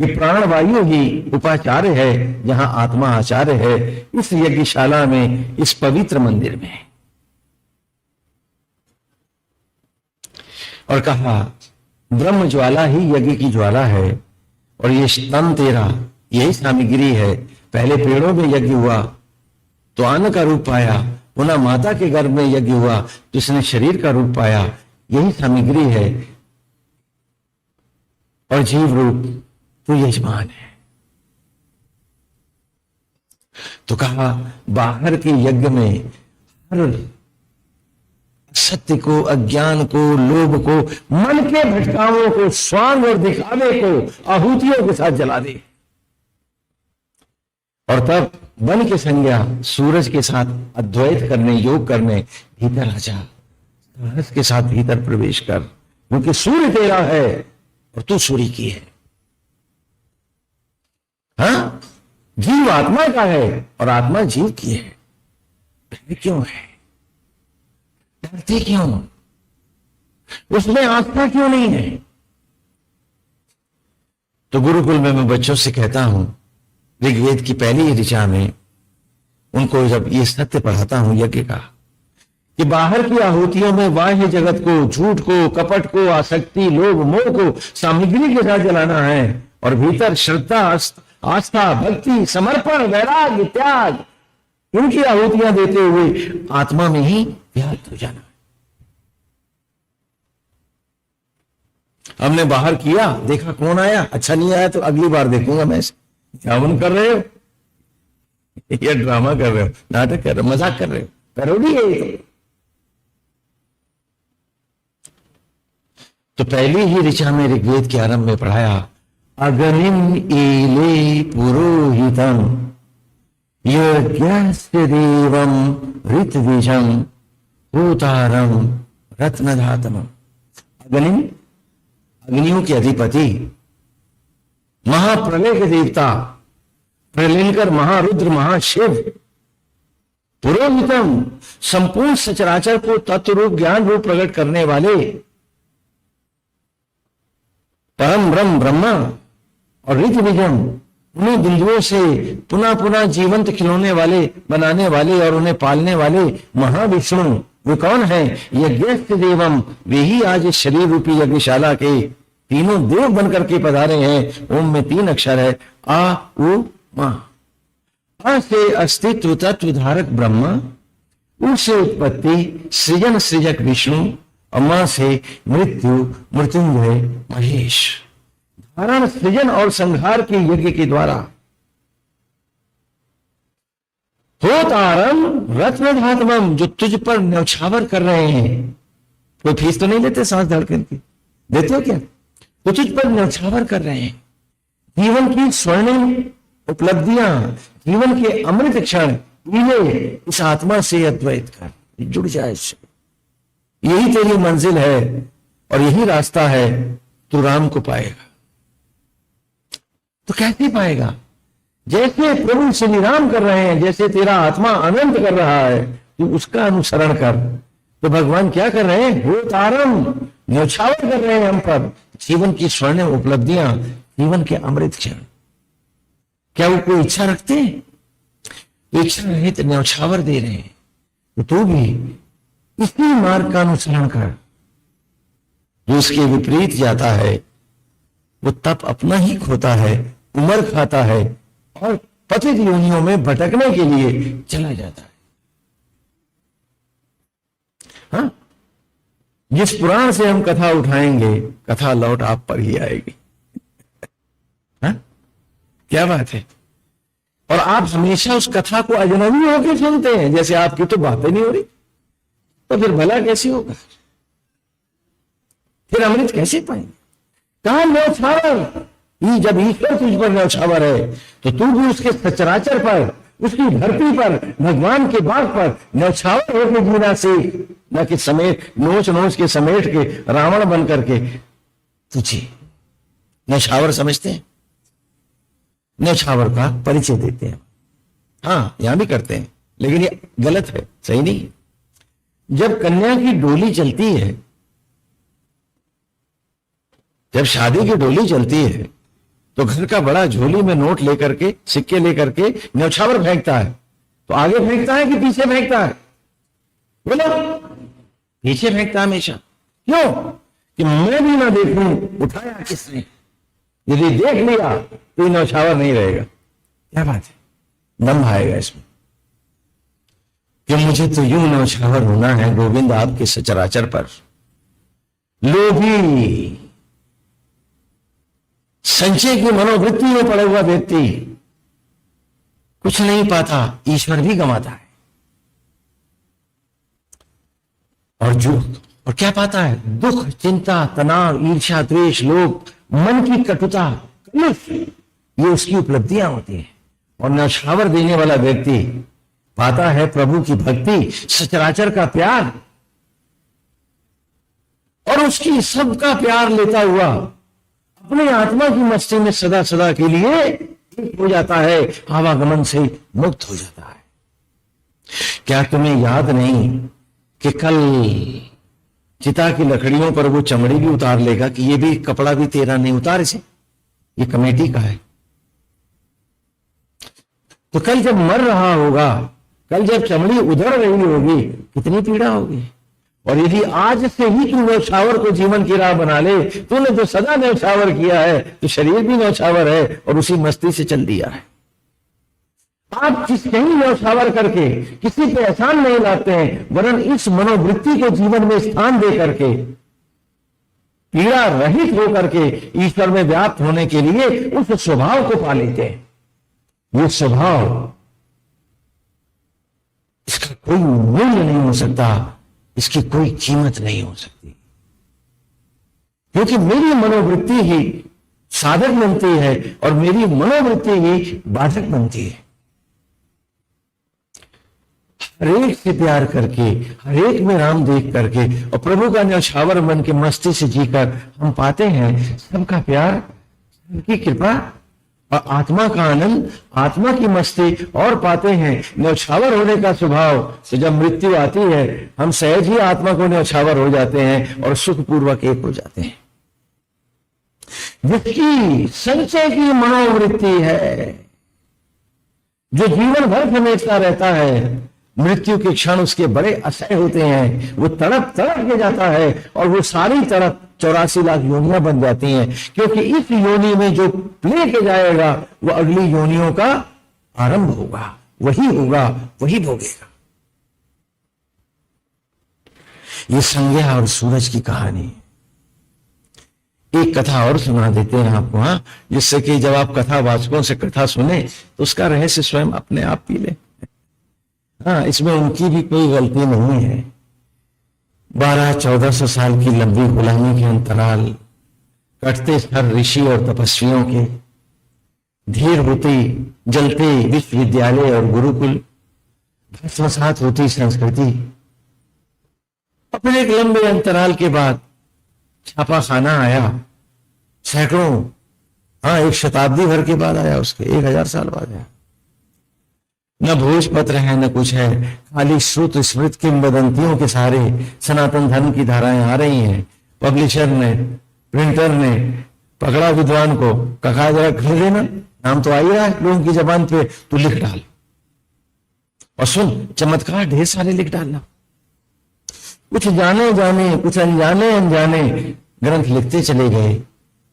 [SPEAKER 1] ये प्राणवायु ही उपाचार्य है, जहां आत्मा आचार्य है, इस यज्ञशाला में, इस पवित्र मंदिर में। और कहा ब्रह्म ज्वाला ही यज्ञ की ज्वाला है और ये स्तन तेरा यही सामग्री है। पहले पेड़ों में यज्ञ हुआ तो अन्न का रूप पाया, पुनः माता के गर्भ में यज्ञ हुआ तो इसने शरीर का रूप पाया। यही सामग्री है और जीव रूप तो यजमान है। तो कहा बाहर के यज्ञ में हर सत्य को, अज्ञान को, लोभ को, मन के भटकावों को, स्वांग और दिखावे को आहुतियों के साथ जला दे। और तब बन के संज्ञा सूरज के साथ अद्वैत करने, योग करने भीतर आ जा, सूरज के साथ भीतर प्रवेश कर, क्योंकि सूर्य तेरा है और तू सूर्य की है। हाँ, जीव आत्मा का है और आत्मा जीव की है। डर क्यों है? डरते क्यों? उसमें आस्था क्यों नहीं है? तो गुरुकुल में मैं बच्चों से कहता हूं, ऋग्वेद की पहली ऋचा में उनको जब ये सत्य पढ़ाता हूं यज्ञ का, कि बाहर की आहुतियों में बाह्य जगत को, झूठ को, कपट को, आसक्ति, लोभ, मोह को सामग्री के साथ जलाना है, और भीतर श्रद्धा, आस्था, भक्ति, समर्पण, वैराग्य, त्याग, इनकी आहुतियां देते हुए आत्मा में ही व्याप्त हो जाना। हमने बाहर किया, देखा कौन आया, अच्छा नहीं आया तो अगली बार देखूंगा मैं। क्या मन कर रहे हो? ये ड्रामा कर रहे हो, नाटक कर रहे हो, मजाक कर रहे हो, पैरोडी है ये। तो पहली ही ऋचा में ऋग्वेद के आरंभ में पढ़ाया, अग्निम एले पुरोहितम यज्ञस्य देवम ऋतविजम होतारम रत्नधातमम। अग्निम, अग्नियों के अधिपति, महाप्रलय के देवता, प्रलयंकर महारुद्र महाशिव, पुरोहितम, संपूर्ण सचराचर को तत्व रूप ज्ञान रूप प्रकट करने वाले परम ब्रह्म ब्रह्मा, और ऋतविजम, उन्हीं बिंदुओं से पुनः पुनः जीवंत खिलौने वाले, बनाने वाले और उन्हें पालने वाले महाविष्णु, वे कौन है? यज्ञस्य देवम, वे ही आज इस शरीर रूपी यज्ञशाला के तीनों देव बनकर के पधारे हैं। ओम में 3 अक्षर है, आ उ मा। आ से अस्तित्व तत्व धारक ब्रह्मा, उ से उत्पत्ति सृजन सृजक विष्णु, और मां से मृत्यु मृत्युंजय महेश। धारण, सृजन और संहार के यज्ञ के द्वारा होतारम रत्नधातमम, जो तुझ पर न्यौछावर कर रहे हैं। कोई फीस तो नहीं लेते सांस धड़कन की? देते हो क्या? तो तुझ पर न्यौछावर कर रहे हैं। जीवन की स्वर्णिम उपलब्धियां, जीवन के अमृत क्षण, इन्हें इस आत्मा से अद्वैत कर, जुड़ जाए इससे। यही तेरी मंजिल है और यही रास्ता है, तू राम को पाएगा। तो कैसे पाएगा? जैसे प्रभु श्री राम कर रहे हैं, जैसे तेरा आत्मा अनंत कर रहा है, तू उसका अनुसरण कर। तो भगवान क्या कर रहे हैं? होतारम, न्यौछावर कर रहे हैं हम पर जीवन की स्वर्ण उपलब्धियां, जीवन के अमृत क्षण। क्या वो कोई इच्छा रखते हैं? इच्छा रहित न्यौछावर दे रहे हैं। तो तू भी इसी मार्ग का अनुसरण कर। जो उसके विपरीत जाता है वो तप अपना ही खोता है, उम्र खाता है और पतित योनियों में भटकने के लिए चला जाता है। हाँ, जिस पुराण से हम कथा उठाएंगे, कथा लौट आप पर ही आएगी। हाँ? क्या बात है? और आप हमेशा उस कथा को अजनबी होकर सुनते हैं, जैसे आपकी तो बातें नहीं हो रही। तो फिर भला कैसे होगा? फिर अमृत कैसे पाएंगे? कहां न्यौछावर? जब ईश्वर तुझ पर न्यौछावर है तो तू भी उसके सचराचर पर, उसकी धरती पर, भगवान के बाग पर न्यौछावर होकर जीना सीख, न कि समेट, नोच नोच के समेट के रावण बन करके तुझे न्यौछावर समझते हैं। न्यौछावर का परिचय देते हैं। हाँ, यहां भी करते हैं, लेकिन ये गलत है, सही नहीं है। जब कन्या की डोली चलती है, जब शादी की डोली चलती है, तो घर का बड़ा झोली में नोट लेकर के, सिक्के लेकर के न्यौछावर फेंकता है। तो आगे फेंकता है कि पीछे फेंकता है? बोलो, पीछे फेंकता है हमेशा। क्यों? कि मैं भी ना देखूं उठाया किसने। यदि देख लिया तो ये न्यौछावर नहीं रहेगा। क्या बात है? दम आएगा इसमें कि मुझे तो यूं न्यौछावर होना है गोविंद आपके सचराचर पर। लोभी, संचय की मनोवृत्ति में पड़ा हुआ व्यक्ति कुछ नहीं पाता, ईश्वर भी गंवाता है। और क्या पाता है? दुख, चिंता, तनाव, ईर्ष्या, द्वेष, लोभ, मन की कटुता, कलुष, ये उसकी उपलब्धियां होती है। और न्यौछावर देने वाला व्यक्ति पाता है प्रभु की भक्ति, सचराचर का प्यार, और उसकी सबका प्यार लेता हुआ अपने आत्मा की मस्ती में सदा सदा के लिए एक हो जाता है, आवागमन से मुक्त हो जाता है। क्या तुम्हें याद नहीं कि कल चिता की लकड़ियों पर वो चमड़ी भी उतार लेगा कि ये भी कपड़ा भी तेरा नहीं, उतार इसे, ये कमेटी का है। तो कल जब मर रहा होगा, कल जब चमड़ी उधड़ रही होगी, कितनी पीड़ा होगी। और यदि आज से ही तू न्यौछावर को जीवन की राह बना ले, तूने जो सदा न्यौछावर किया है, तो शरीर भी न्यौछावर है और उसी मस्ती से चल दिया है। आप कहीं न्यौछावर करके किसी पे एहसान नहीं लाते हैं, वरन इस मनोवृत्ति को जीवन में स्थान दे करके पीड़ा रहित होकर के ईश्वर में व्याप्त होने के लिए उस स्वभाव को पा लेते हैं। ये स्वभाव, इसका कोई मूल्य नहीं हो सकता, इसकी कोई कीमत नहीं हो सकती, क्योंकि मेरी मनोवृत्ति ही साधक बनती है और मेरी मनोवृत्ति ही बाधक बनती है। हरेक से प्यार करके, हरेक में राम देख करके और प्रभु का न्यौछावर मन के मस्ती से जीकर हम पाते हैं सबका प्यार, सबकी कृपा और आत्मा का आनंद, आत्मा की मस्ती, और पाते हैं न्यौछावर होने का स्वभाव। तो जब मृत्यु आती है, हम सहज ही आत्मा को न्यौछावर हो जाते हैं और सुखपूर्वक एक हो जाते हैं। जिसकी संचय की मनोवृत्ति है, जो जीवन भर समेटता रहता है, मृत्यु के क्षण उसके बड़े असह्य होते हैं, वो तड़प तड़प के जाता है और वो सारी तरफ 84 लाख योनियां बन जाती हैं, क्योंकि इस योनि में जो लेके जाएगा वो अगली योनियों का आरंभ होगा, वही होगा, वही भोगेगा। ये संज्ञा और सूरज की कहानी। एक कथा और सुना देते हैं आपको, हाँ, जिससे कि जब आप कथावाचकों से कथा सुने तो उसका रहस्य स्वयं अपने आप पी ले। हाँ, इसमें उनकी भी कोई गलती नहीं है। 1200-1400 साल की लंबी गुलामी के अंतराल, कटते सर ऋषि और तपस्वियों के, धीर होती जलते विश्वविद्यालय और गुरुकुल, भस्मसात होती संस्कृति, अपने एक लंबे अंतराल के बाद छापा खाना आया, सैकड़ों, हाँ, एक शताब्दी भर के बाद आया, उसके 1000 साल बाद आया। न भोजपत्र है न कुछ है, खाली श्रुत स्मृत किंवदंतियों के सहारे सनातन धर्म की धाराएं आ रही हैं। पब्लिशर ने, प्रिंटर ने पकड़ा विद्वान को, कहा जरा लिख देना, नाम तो आ ही रहा है लोगों की जबान पे, तू लिख डाल और सुन, चमत्कार ढेर सारे लिख डालना। कुछ जाने जाने, कुछ अनजाने अनजाने ग्रंथ लिखते चले गए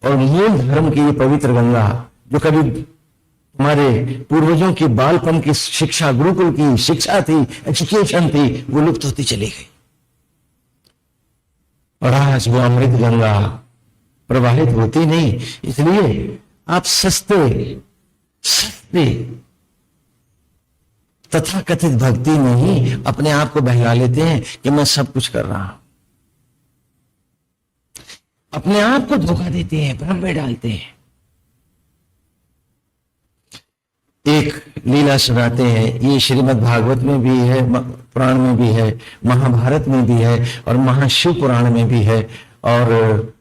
[SPEAKER 1] और मूल धर्म की ये पवित्र गंगा, जो कभी हमारे पूर्वजों की बालपन की शिक्षा, गुरुकुल की शिक्षा थी, एजुकेशन थी, वो लुप्त होती चली गई। और आज वो अमृत गंगा प्रवाहित होती नहीं, इसलिए आप सस्ते तथा कथित भक्ति में ही अपने आप को बहला लेते हैं कि मैं सब कुछ कर रहा हूं। अपने आप को धोखा देते हैं, भ्रम में डालते हैं। एक लीला सुनाते हैं, ये श्रीमद् भागवत में भी है, पुराण में भी है, महाभारत में भी है और महाशिव पुराण में भी है, और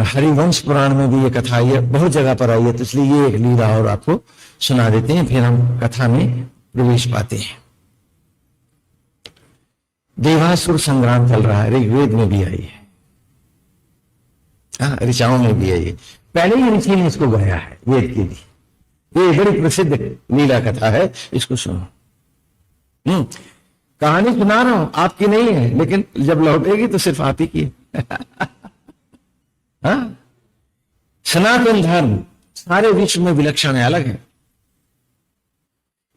[SPEAKER 1] हरिवंश पुराण में भी ये कथा आई है, बहुत जगह पर आई है। तो इसलिए ये एक लीला और आपको सुना देते हैं, फिर हम कथा में प्रवेश पाते हैं। देवासुर संग्राम चल रहा है, ऋग्वेद में भी आई है, हाँ, ऋचाओं में भी आई है। पहले ही ऋषि ने इसको गाया है वेद की भी। ये बड़ी प्रसिद्ध लीला कथा है, इसको सुनो। कहानी सुना रहा हूं, आपकी नहीं है, लेकिन जब लौटेगी तो सिर्फ आप ही की। हाँ? सनातन धर्म सारे विश्व में विलक्षण है, अलग है।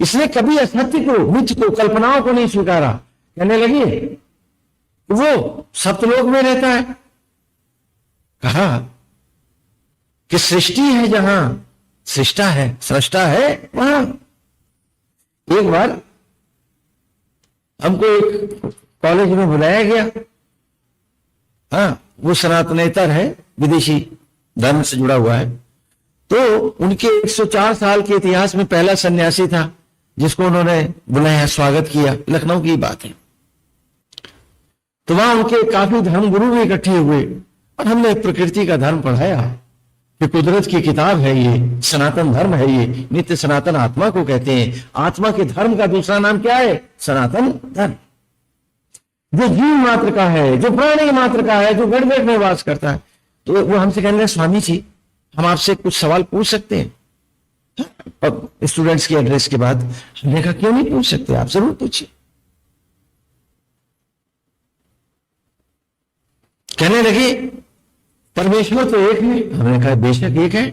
[SPEAKER 1] इसने कभी असत्य को, मिथ्य को, कल्पनाओं को नहीं स्वीकारा। कहने लगी वो सप्तलोक में रहता है, कहा कि सृष्टि है जहां सृष्टा है, सृष्टा है वहां। एक बार हमको एक कॉलेज में बुलाया गया, हाँ, वो सनातनेतर है, विदेशी धर्म से जुड़ा हुआ है। तो उनके 104 साल के इतिहास में पहला सन्यासी था जिसको उन्होंने बुलाया, स्वागत किया। लखनऊ की बात है। तो वहां उनके काफी धर्मगुरु भी इकट्ठे हुए और हमने प्रकृति का धर्म पढ़ाया कि कुदरत की किताब है ये, सनातन धर्म है ये, नित्य सनातन आत्मा को कहते हैं। आत्मा के धर्म का दूसरा नाम क्या है? सनातन धर्म। जो जीव मात्र का है, जो प्राणी मात्र का है, जो गढ़ गढ़ में वास करता है। तो वो हमसे कहने लगे, स्वामी जी हम आपसे कुछ सवाल पूछ सकते हैं? अब स्टूडेंट्स के एड्रेस के बाद हमने कहा क्यों नहीं पूछ सकते, आप जरूर पूछिए। कहने लगे परमेश्वर तो एक है। हमने कहा बेशक एक है।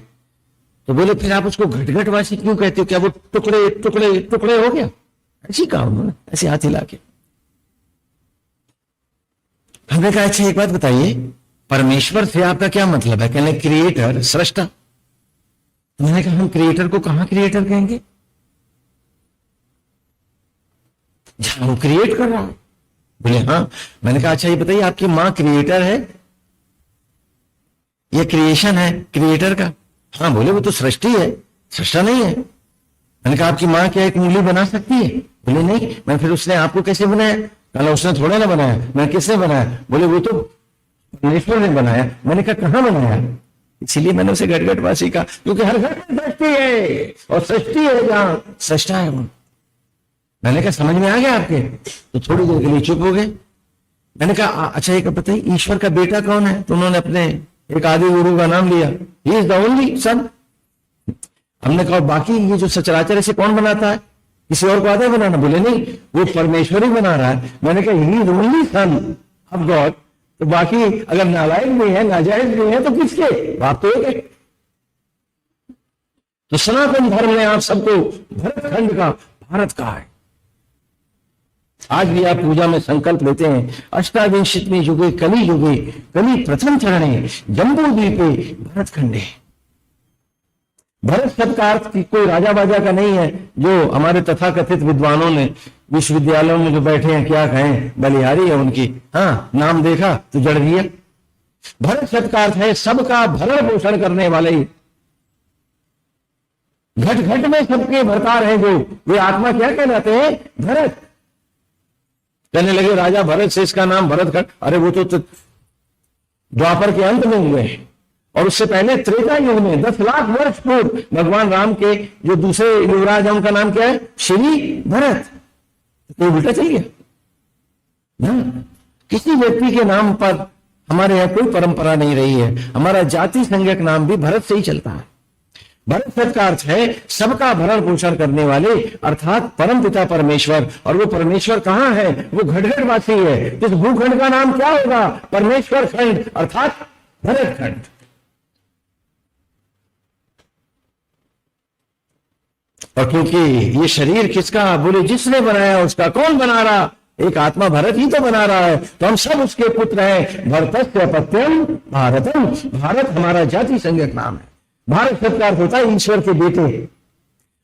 [SPEAKER 1] तो बोले फिर आप उसको घटघटवासी क्यों कहते हो? क्या वो टुकड़े टुकड़े टुकड़े हो गया? ऐसी कहा उन्होंने, ऐसे हाथ हिला के। हमने कहा अच्छा एक बात बताइए, परमेश्वर से आपका क्या मतलब है? कहने क्रिएटर, सृष्टा। मैंने कहा हम क्रिएटर को कहां क्रिएटर कहेंगे जहां वो क्रिएट कर रहा है? बोले हाँ। मैंने कहा अच्छा ये बताइए आपकी मां क्रिएटर है ये क्रिएशन है क्रिएटर का? हाँ। बोले वो तो सृष्टि है, सृष्टा नहीं है। मैंने कहा आपकी मां क्या एक उंगली बना सकती है? बोले नहीं। मैं फिर उसने आपको कैसे बनाया? कहना उसने थोड़ा ना बनाया। मैं किसने बनाया? बोले वो तो परमेश्वर ने बनाया। मैंने कहा कहां बनाया? इसीलिए मैंने उसे घटघटवासी कहा, क्योंकि हर घर में सृष्टि है और सृष्टि है जहां सृष्टा है वो। मैंने कहा समझ में आ गया आपके? तो थोड़ी देर के लिए चुप हो गए। मैंने कहा अच्छा एक बताइए ईश्वर का बेटा कौन है? तो उन्होंने अपने एक आदि गुरु का नाम लिया, he is the only son. हमने कहा बाकी ये जो सचराचर इसे कौन बनाता है? किसी और को आता है बनाना? बोले नहीं, वो परमेश्वर ही बना रहा है। मैंने कहा he is only son of God. तो बाकी अगर नालायक भी है, नाजायज भी है, तो किसके? बात तो एक है। तो सनातन धर्म ने आप सबको भरतखंड का, भारत का है। आज भी आप पूजा में संकल्प लेते हैं, अष्टाविंशतिमें युगे कली युगे कली प्रथम चरणे जम्बू द्वीपे भरतखंडे। भरत शब्द का अर्थ कोई राजा बाजा का नहीं है जो हमारे तथाकथित विद्वानों ने विश्वविद्यालयों में जो बैठे हैं क्या कहें, बलिहारी है उनकी। हाँ नाम देखा तो जड़ दिया। भरत शब्द का अर्थ है सबका भरण पोषण करने वाले, घट घट में सबके भरतार है जो, वे आत्मा क्या कहलाते हैं? भरत। कहने लगे राजा भरत से इसका नाम भरतखंड। अरे वो तो द्वापर के अंत में हुए हैं और उससे पहले त्रेता युग में 10 लाख वर्ष पूर्व भगवान राम के जो दूसरे युवराज हैं उनका नाम क्या है? श्री भरत। तो उल्टा चल गया ना। किसी व्यक्ति के नाम पर हमारे यहां कोई परंपरा नहीं रही है। हमारा जाति संज्ञक नाम भी भरत से ही चलता है। भरत शब्द का अर्थ है सबका भरण पोषण करने वाले, अर्थात परम पिता परमेश्वर। और वो परमेश्वर कहां है? वो घटघटवासी है। इस भूखंड का नाम क्या होगा? परमेश्वर खंड, अर्थात भरतखंड। और क्योंकि ये शरीर किसका? बोले जिसने बनाया उसका। कौन बना रहा? एक आत्मा भरत ही तो बना रहा है। तो हम सब उसके पुत्र हैं। भरतस्य पत्यम भारतम। भारत हमारा जाति संज्ञक नाम है। भारत शब्द का अर्थ होता है ईश्वर के बेटे।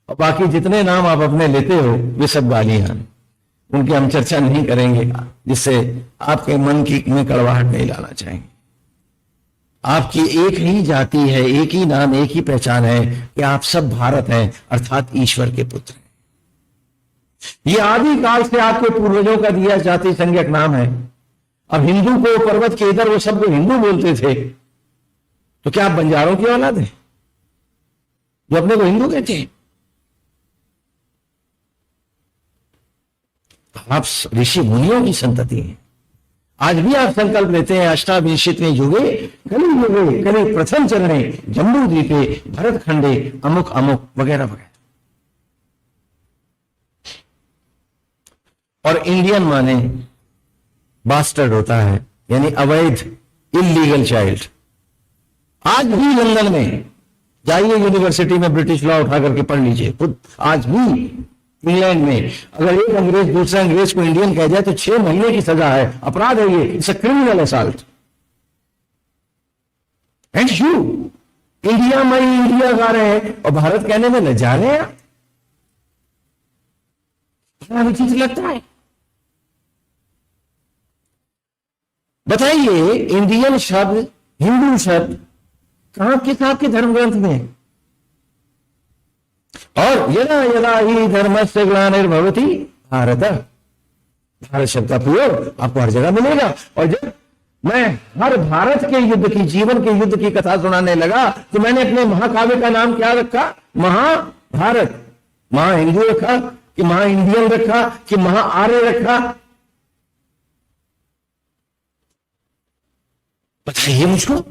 [SPEAKER 1] और बाकी जितने नाम आप अपने लेते हो वे सब गालियां, उनकी हम चर्चा नहीं करेंगे, जिससे आपके मन की में कड़वाहट नहीं लाना चाहेंगे। आपकी एक ही जाति है, एक ही नाम, एक ही पहचान है कि आप सब भारत हैं, अर्थात ईश्वर के पुत्र हैं। ये आदि काल से आपके पूर्वजों का दिया जाति संज्ञक नाम है। अब हिंदू को पर्वत के इधर वो सबको हिंदू बोलते थे, तो क्या आप बंजारों की औलाद हैं जो अपने को हिंदू कहते हैं? आप ऋषि मुनियों की संतति हैं। आज भी आप संकल्प लेते हैं अष्टाविंशतिमें युगे कली युगे कली प्रथम चरणे जम्बू द्वीपे भरतखंडे अमुक अमुक वगैरह वगैरह। और इंडियन माने बास्टर्ड होता है, यानी अवैध, इलीगल चाइल्ड। आज भी लंदन में जाइए, यूनिवर्सिटी में ब्रिटिश लॉ उठा करके पढ़ लीजिए खुद। आज भी इंग्लैंड में अगर एक अंग्रेज दूसरे अंग्रेज को इंडियन कह जाए तो 6 महीने की सजा है, अपराध है ये, it's a criminal assault. And you India में इंडिया गा रहे हैं और भारत कहने में न जा रहे हैं। बड़ा चीज लगता है। बताइए इंडियन शब्द, हिंदू शब्द कहां किस आपके धर्म ग्रंथ में? और यदा यदा ही धर्मस्य ग्लानिर्भवति भारत, भारत शब्द का प्रयोग आपको हर जगह मिलेगा। और जब मैं हर भारत के युद्ध की, जीवन के युद्ध की कथा सुनाने लगा तो मैंने अपने महाकाव्य का नाम क्या रखा? महाभारत। महा हिंदू रखा कि महा इंडियन रखा कि महा आर्य रखा? बताइए मुझको।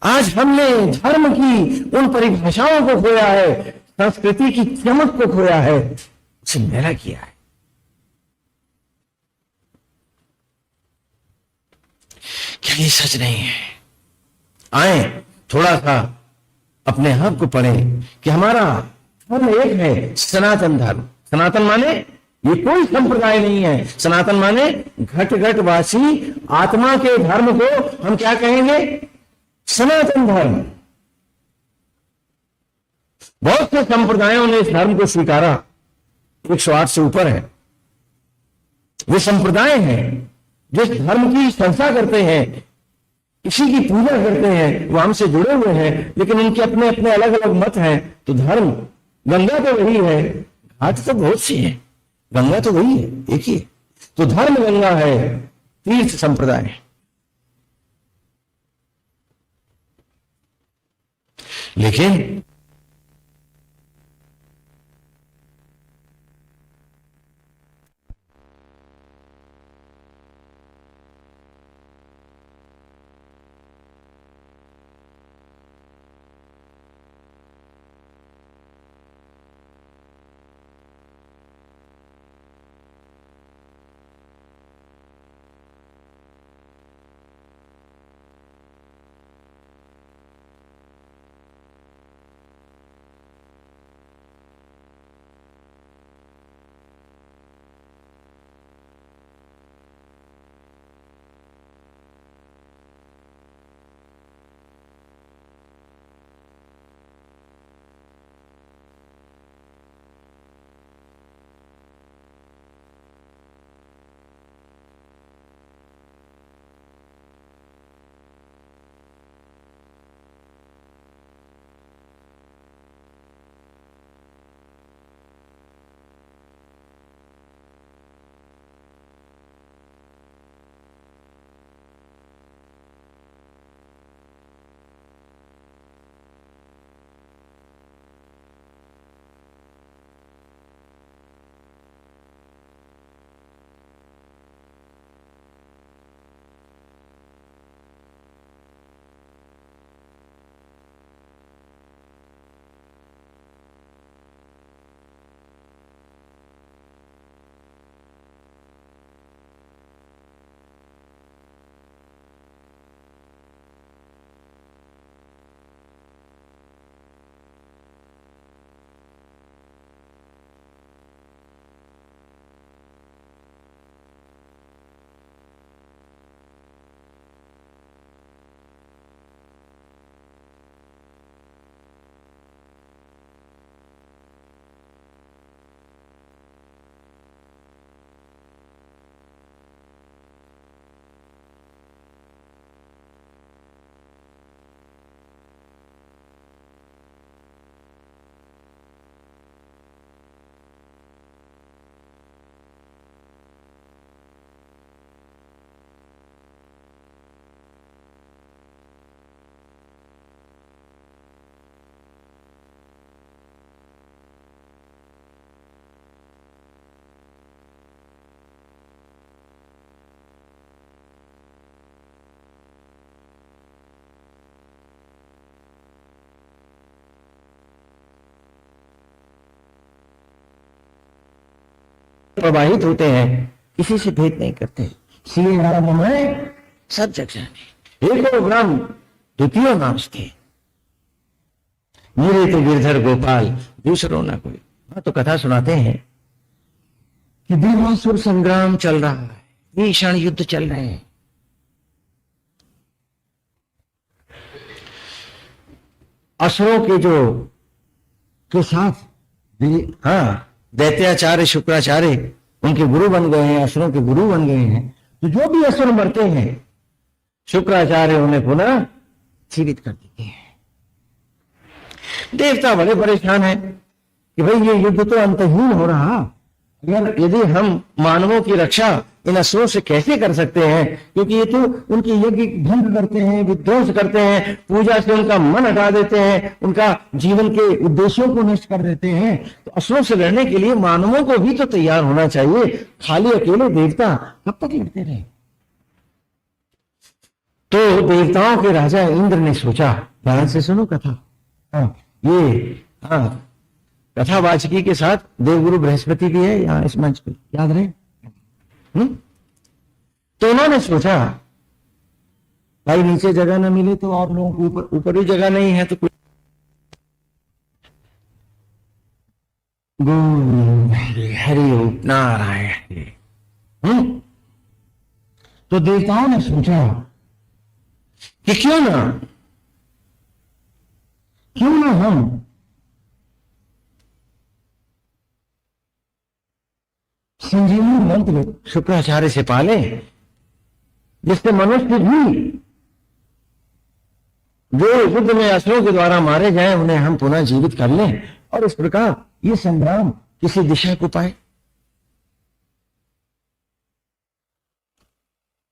[SPEAKER 1] आज हमने धर्म की उन परिभाषाओं को खोया है, संस्कृति की चमक को खोया है, उसे मैला किया है। क्या ये सच नहीं है? आए थोड़ा सा अपने आप को पढ़ें कि हमारा धर्म एक है, सनातन धर्म। सनातन माने ये कोई संप्रदाय नहीं है। सनातन माने घट घट वासी आत्मा के धर्म को हम क्या कहेंगे? सनातन धर्म। बहुत से संप्रदायों ने इस धर्म को स्वीकारा, 108 से ऊपर है। वे संप्रदाय हैं जो इस धर्म की संस्था करते हैं, इसी की पूजा करते हैं, वो हमसे जुड़े हुए हैं, लेकिन उनके अपने अपने अलग अलग मत हैं। तो धर्म, गंगा तो वही है, घाट तो बहुत सी है, गंगा तो वही है, एक ही है। तो धर्म गंगा है, तीर्थ संप्रदाय। लेकिन प्रवाहित होते हैं, किसी से भेद नहीं करते। सीए राम में सब जग जाने, एको ब्रह्म द्वितीय नास्ति, मेरे तो गिरधर गोपाल दूसरों ना कोई। हाँ, तो कथा सुनाते हैं कि भीमासुर संग्राम चल रहा है, भीषण युद्ध चल रहे हैं। असुरों के जो के साथ हाँ दैत्याचार्य शुक्राचार्य उनके गुरु बन गए हैं, असुरों के गुरु बन गए हैं। तो जो भी असुर मरते हैं शुक्राचार्य उन्हें पुनः जीवित कर देते हैं। देवता बड़े परेशान हैं कि भाई ये युद्ध तो अंतहीन हो रहा, अगर यदि हम मानवों की रक्षा इन असुरों से कैसे कर सकते हैं, क्योंकि ये तो उनके यज्ञ भंग करते हैं, विध्वंस करते हैं, पूजा से उनका मन हटा देते हैं, उनका जीवन के उद्देश्यों को नष्ट कर देते हैं। तो असुरों से लड़ने के लिए मानवों को भी तो तैयार होना चाहिए, खाली अकेले देवता कब तक लड़ते रहे। तो देवताओं के राजा इंद्र ने सोचा, ध्यान से सुनो कथा, कथा वाचकी के साथ देवगुरु बृहस्पति भी है यहाँ इस मंच पे, याद रहे। तो उन्होंने सोचा भाई नीचे जगह ना मिले तो आप लोगों को ऊपर ही जगह नहीं है, तो कोई हरि नारायण। तो देवताओं ने सोचा कि क्यों ना हम संजीवनी मंत्र शुक्राचार्य से पाले, जिससे मनुष्य भी जो युद्ध में असुरों के द्वारा मारे जाए उन्हें हम पुनः जीवित कर लें, और इस प्रकार ये संग्राम किसी दिशा को पाए।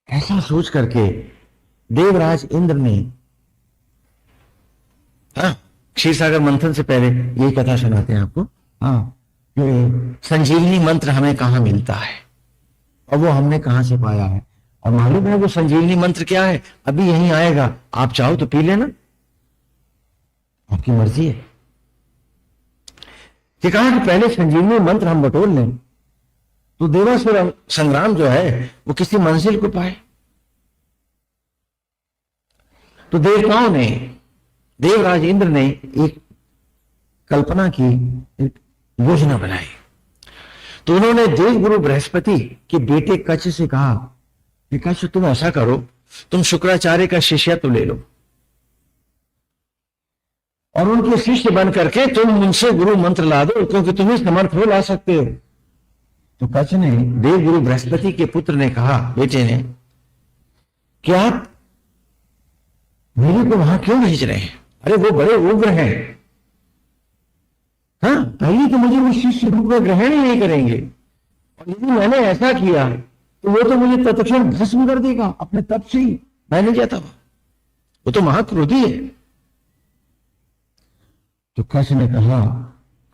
[SPEAKER 1] ऐसा सोच करके देवराज इंद्र ने, क्षीरसागर मंथन से पहले यही कथा सुनाते हैं आपको, संजीवनी मंत्र हमें कहां मिलता है और वो हमने कहां से पाया है। और मालूम है वो संजीवनी मंत्र क्या है, अभी यहीं आएगा, आप चाहो तो पी लेना, आपकी मर्जी है। कि कहा कि पहले संजीवनी मंत्र हम बटोर लें तो देवासुर संग्राम जो है वो किसी मंजिल को पाए। तो देवताओं ने, देवराज इंद्र ने एक कल्पना की, एक योजना बनाई। तो उन्होंने देवगुरु बृहस्पति के बेटे कच्छ से कहा कि कच्छ तुम ऐसा करो, तुम शुक्राचार्य का शिष्यत्व ले लो और उनके शिष्य बन करके तुम उनसे गुरु मंत्र ला दो, क्योंकि तुम ही समर्थ हो, ला सकते हो। तो कच्छ ने देवगुरु बृहस्पति के पुत्र ने कहा, बेटे ने, कि आप मेरे को वहां क्यों भेज रहे हैं? अरे वो बड़े उग्र हैं, पहले तो मुझे वो शिष्य रूप में ग्रहण ही नहीं करेंगे, और यदि मैंने ऐसा किया तो वो तो मुझे तत्क्षण भस्म कर देगा अपने तप से ही, मैं नहीं जाता, वो तो महाक्रोधी है। तो कच्छ ने कहा,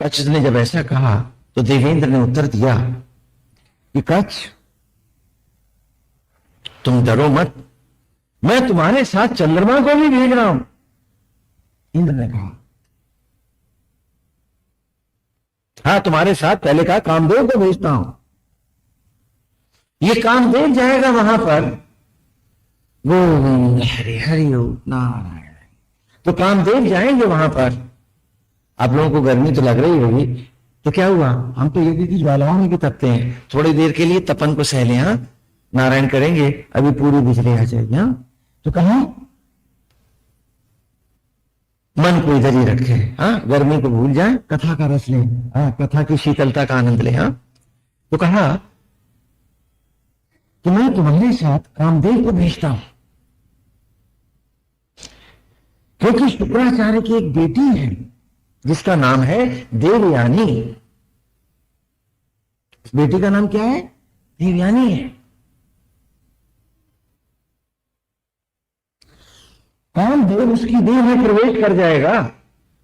[SPEAKER 1] कच्छ ने जब ऐसा कहा तो देवेंद्र ने उत्तर दिया कि कच्छ तुम डरो मत, मैं तुम्हारे साथ चंद्रमा को भी भेज रहा हूं। इंद्र ने कहा, हाँ तुम्हारे साथ, पहले कहा कामदेव को भेजता हूं, ये कामदेव जाएगा वहां पर, गोविंद हरि हरि नारायण। तो कामदेव जाएंगे वहां पर। आप लोगों को गर्मी तो लग रही होगी, तो क्या हुआ, हम तो यज्ञ की ज्वालाओं में भी तपते हैं, थोड़ी देर के लिए तपन को सह लें, नारायण करेंगे, अभी पूरी बिजली आ जाएगी। तो कहा मन को इधर ही रखे, गर्मी को भूल जाए, कथा का रस लें, कथा की शीतलता का आनंद लें। तो कहा कि मैं तुम्हारे साथ कामदेव को भेजता हूं, क्योंकि शुक्राचार्य की एक बेटी है जिसका नाम है देवयानी। इस बेटी का नाम क्या है? देवयानी है। कामदेव उसकी देह में प्रवेश कर जाएगा,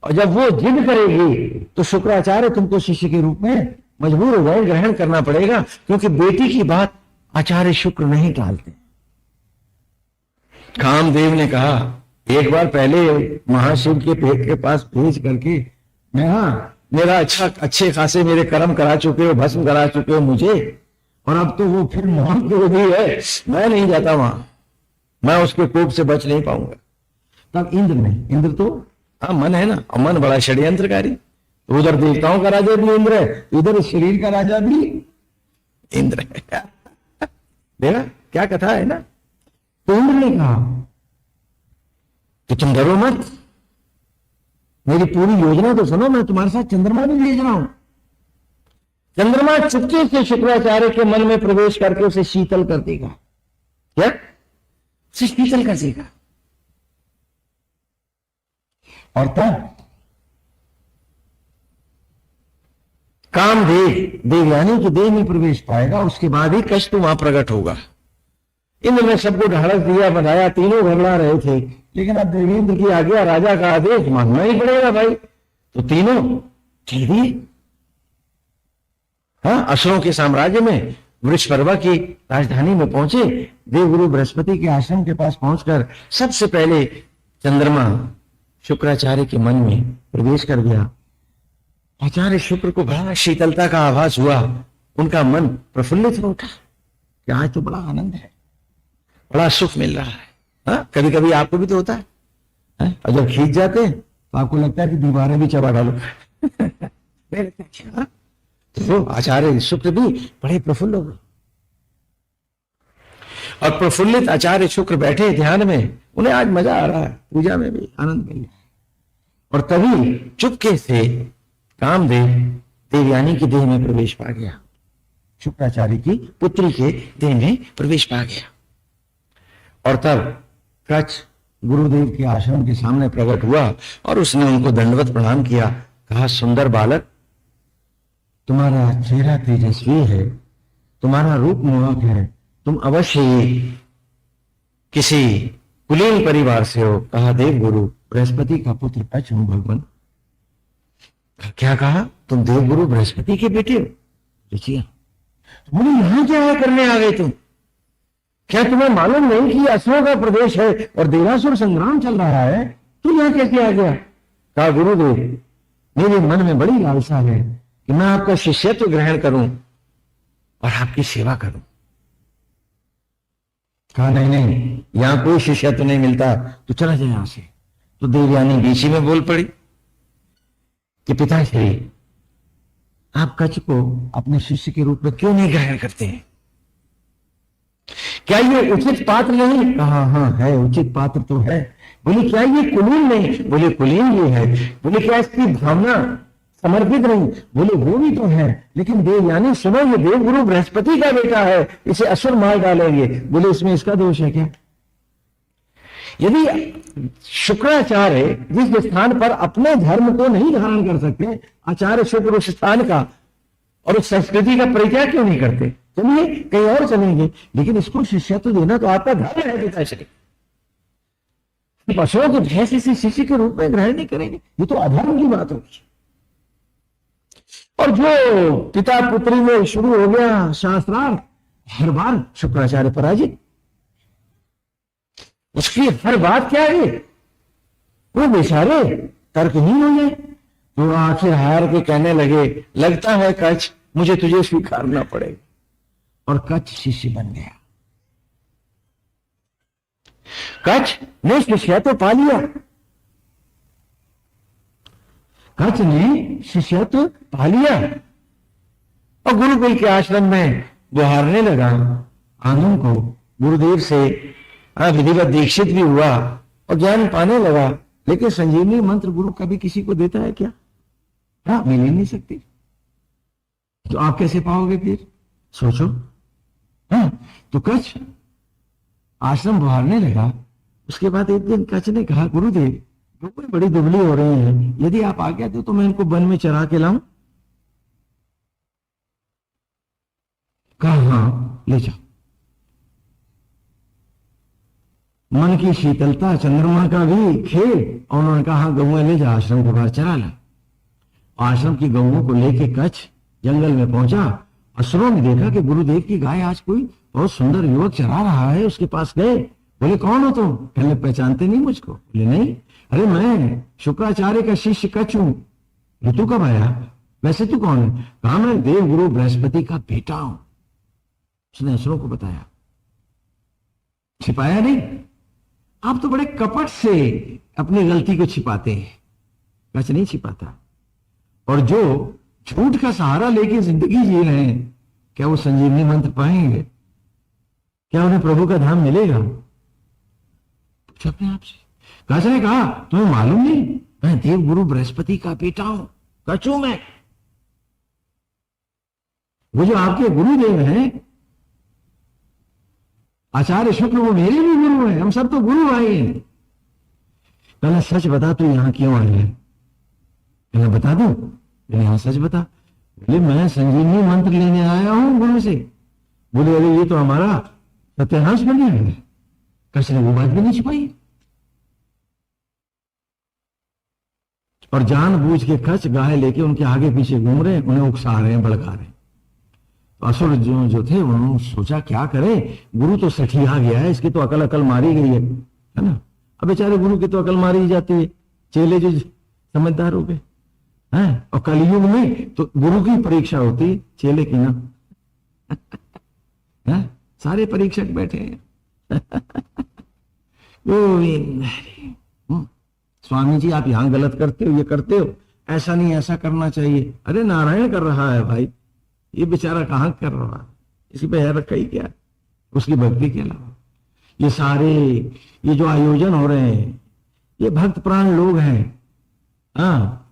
[SPEAKER 1] और जब वो जिद करेगी तो शुक्राचार्य तुमको शिष्य के रूप में मजबूर हो जाए, ग्रहण करना पड़ेगा, क्योंकि बेटी की बात आचार्य शुक्र नहीं टालते। कामदेव ने कहा, एक बार पहले महाशिव के पेट के पास भेज करके मैं, मेरा अच्छे खासे मेरे कर्म करा चुके हो, भस्म करा चुके हो मुझे, और अब तो वो फिर महाक्रोधी है, मैं नहीं जाता वहां, मैं उसके कोप से बच नहीं पाऊंगा। तब इंद्र तो मन है ना, और मन बड़ा षड्यंत्रकारी, तो उधर देवताओं का राजा भी इंद्र है, इधर शरीर का राजा भी इंद्र है। देखा क्या कथा है ना। तो इंद्र ने कहा कि तुम डरो मत, मेरी पूरी योजना तो सुनो, मैं तुम्हारे साथ चंद्रमा भी भेज रहा हूं। चंद्रमा चुपके से शुक्राचार्य के मन में प्रवेश करके उसे शीतल कर देगा। क्या? उसे शीतल कर देगा, और तब कामदेव देवयानी की देह में प्रवेश पाएगा, उसके बाद ही कष्ट वहां प्रकट होगा। इंद्र ने सबको ढाढ़स दिया, बताया, तीनों घबरा रहे थे, लेकिन अब देवेंद्र की आज्ञा, राजा का आदेश मानना ही पड़ेगा भाई। तो तीनों चल दिए। हाँ, असुरों के साम्राज्य में वृषपर्वा की राजधानी में पहुंचे। देवगुरु बृहस्पति के आश्रम के पास पहुंचकर सबसे पहले चंद्रमा शुक्राचार्य के मन में प्रवेश कर गया। आचार्य शुक्र को बड़ा शीतलता का आभास हुआ, उनका मन प्रफुल्लित हो उठा कि आज तो बड़ा आनंद है, बड़ा सुख मिल रहा है। हाँ, कभी कभी आपको भी तो होता है, और जब खींच जाते हैं तो आपको लगता है कि दीवारें भी चबा डालो। तो आचार्य शुक्र भी बड़े प्रफुल्ल हो गए, और प्रफुल्लित आचार्य शुक्र बैठे ध्यान में, उन्हें आज मजा आ रहा है, पूजा में भी आनंद मिल रहा है। और तभी चुपके से कामदेव देवयानी की देह में प्रवेश पा गया, शुक्राचार्य की पुत्री के देह में प्रवेश पा गया। और तब कच्छ गुरुदेव के आश्रम के सामने प्रकट हुआ और उसने उनको दंडवत प्रणाम किया। कहा, सुंदर बालक, तुम्हारा चेहरा तेजस्वी है, तुम्हारा रूप मोहक है, तुम अवश्य ही किसी कुलीन परिवार से हो। कहा, देव गुरु बृहस्पति का पुत्र कच्छ हूं भगवान। क्या कहा, तुम देवगुरु बृहस्पति के बेटे हो? देखिए, बोले, यहां क्या है करने आ गए तुम? क्या तुम्हें मालूम नहीं कि असुरों का प्रदेश है और देवासुर संग्राम चल रहा है? तू यहां कैसे आ गया? कहा, गुरुदेव, मेरे मन में बड़ी लालसा है कि मैं आपका शिष्यत्व ग्रहण करूं और आपकी सेवा करूं। कहा, नहीं नहीं, यहां कोई शिष्यत्व नहीं मिलता, तू चला जाए यहां से। तो देवयानी बीच में बोल पड़ी कि पिताश्री, आप कच्छ को अपने शिष्य के रूप में क्यों नहीं ग्रहण करते हैं? क्या ये उचित पात्र नहीं? कहा, हाँ है, उचित पात्र तो है। बोले, क्या ये कुलीन नहीं? बोले, कुलीन ये है। बोले, क्या इसकी भावना समर्पित नहीं? बोले, वो भी तो है, लेकिन देवयानी सुनो, ये देवगुरु बृहस्पति का बेटा है, इसे असुर मार डालेंगे। बोले, इसमें इसका दोष है क्या? यदि शुक्राचार्य जिस स्थान पर अपने धर्म को नहीं धारण कर सकते, आचार्य शुक्र उस स्थान का और उस संस्कृति का परिचय क्यों नहीं करते? चलिए कहीं और चलेंगे, लेकिन इसको शिष्यत्व देना तो आपका धर्म है पिताश्री। पशुओं को भैंस इसे शिष्य के रूप में ग्रहण नहीं करेंगे, ये तो अधर्म की बात होगी। और जो पिता पुत्री में शुरू हो गया शास्त्रार्थ, हर बार शुक्राचार्य पराजित। उसकी हर बात क्या है, वो बेचारे तर्कहीन हो गए। तो आखिर हार के कहने लगे, लगता है कच्छ, मुझे तुझे स्वीकारना पड़ेगा। और कच्छ शिष्य बन गया। कच्छ ने शिष्यत्व पा लिया, कच्छ ने शिष्यत्व पा लिया और गुरुकुल के आश्रम में गुहारने लगा। आनंद को गुरुदेव से विधिवत दीक्षित भी हुआ और ज्ञान पाने लगा। लेकिन संजीवनी मंत्र गुरु कभी किसी को देता है क्या? हाँ, मिल ही नहीं सकती। तो आप कैसे पाओगे फिर? सोचो। हाँ, तो कच्छ आश्रम बुहारने लगा। उसके बाद एक दिन कच्छ ने कहा, गुरुदेव, लोग बड़ी दुबली हो रही हैं, यदि आप आज्ञा दो तो मैं इनको वन में चरा के लाऊं। कहा, हाँ ले जाओ। मन की शीतलता, चंद्रमा का भी खेल, और उन्होंने कहा, गौएं ले जा, आश्रम के बाहर चरा ला। आश्रम की गौओं को लेके कच्छ जंगल में पहुंचा। असुरों ने देखा कि गुरुदेव की गाय आज कोई बहुत सुंदर युवक चरा रहा है, उसके पास गए। बोले, कौन हो तुम? पहले पहचानते नहीं मुझको? बोले, नहीं। अरे मैं शुक्राचार्य का शिष्य कच्छ हूं। ऋतु कब आया? वैसे तू कौन है? कहा, मैं देव गुरु बृहस्पति का बेटा हूं। उसने असुरों को बताया। छिपाया नहीं। आप तो बड़े कपट से अपनी गलती को छिपाते हैं, कच्छ नहीं छिपाता। और जो झूठ का सहारा लेके जिंदगी जी रहे हैं, क्या वो संजीवनी मंत्र पाएंगे? क्या उन्हें प्रभु का धाम मिलेगा? पूछो अपने आप से। कच्छ ने कहा, तुम्हें मालूम नहीं, मैं देव गुरु बृहस्पति का बेटा हूं, कच्छ हूं मैं। वो जो आपके गुरुदेव हैं आचार्य शुक्र, वो मेरे भी गुरु हैं, हम सब तो गुरु भाई हैं। कहना, सच बता, तू यहां क्यों आए हैं? कहना, बता दू। यहां सच बता। बोले मैं संजीवनी मंत्र लेने आया हूं गुरु से। बोले अरे ये तो हमारा सत्यानाश बन गया है। कच ने वो बात भी नहीं छिपाई और जानबूझ के कच गाय लेके उनके आगे पीछे घूम रहे हैं, उन्हें उकसा रहे हैं, भड़का रहे हैं। तो असुर जो थे उन्होंने सोचा क्या करें, गुरु तो सठिया गया है, इसकी तो अकल मारी गई है ना। अब बेचारे गुरु की तो अकल मारी ही जाती है, चेले जो समझदार हो गए हैं। और कलयुग में तो गुरु की परीक्षा होती है, चेले की ना। है? सारे परीक्षक बैठे हैं। स्वामी जी आप यहां गलत करते हो, ये करते हो, ऐसा नहीं ऐसा करना चाहिए। अरे नारायण कर रहा है भाई, ये बेचारा कहां कर रहा है, इसी पे है रखा ही क्या उसकी भक्ति के अलावा। ये सारे ये जो आयोजन हो रहे हैं ये भक्त प्राण लोग हैं। हाँ,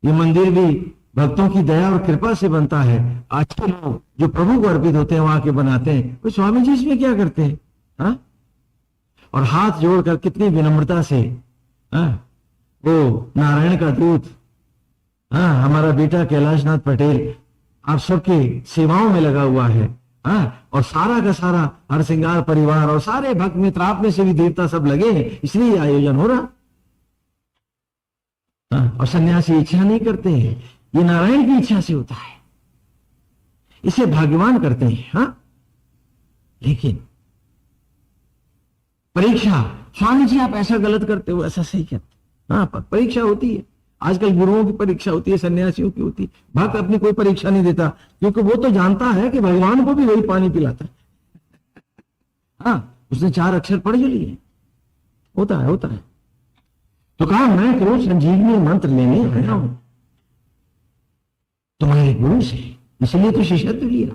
[SPEAKER 1] ये मंदिर भी भक्तों की दया और कृपा से बनता है। आज के लोग जो प्रभु को अर्पित होते हैं वहां के बनाते हैं, वो स्वामी जी इसमें क्या करते हैं? हाँ, और हाथ जोड़कर कितनी विनम्रता से वो नारायण का दूत, हाँ, हमारा बेटा कैलाशनाथ पटेल आप सबके सेवाओं में लगा हुआ है। हाँ, और सारा का सारा हरसिंगार परिवार और सारे भक्त मित्र आप में से भी देवता सब लगे हैं, इसलिए आयोजन हो रहा। हाँ, और सन्यासी इच्छा नहीं करते हैं, ये नारायण की इच्छा से होता है, इसे भाग्यवान करते हैं। हाँ, लेकिन परीक्षा, स्वामी जी आप ऐसा गलत करते हो, ऐसा सही करते। हाँ, परीक्षा होती है, आजकल गुरुओं की परीक्षा होती है, सन्यासियों की होती है। भक्त अपनी कोई परीक्षा नहीं देता, क्योंकि वो तो जानता है कि भगवान को भी वही पानी पिलाता है। हाँ, उसने 4 अक्षर पढ़ जो लिए, होता है। तो कहा मैं क्यों संजीवनी मंत्र लेने आया हूं तुम्हारे गुरु से, इसलिए तो शिष्यत्व लिया।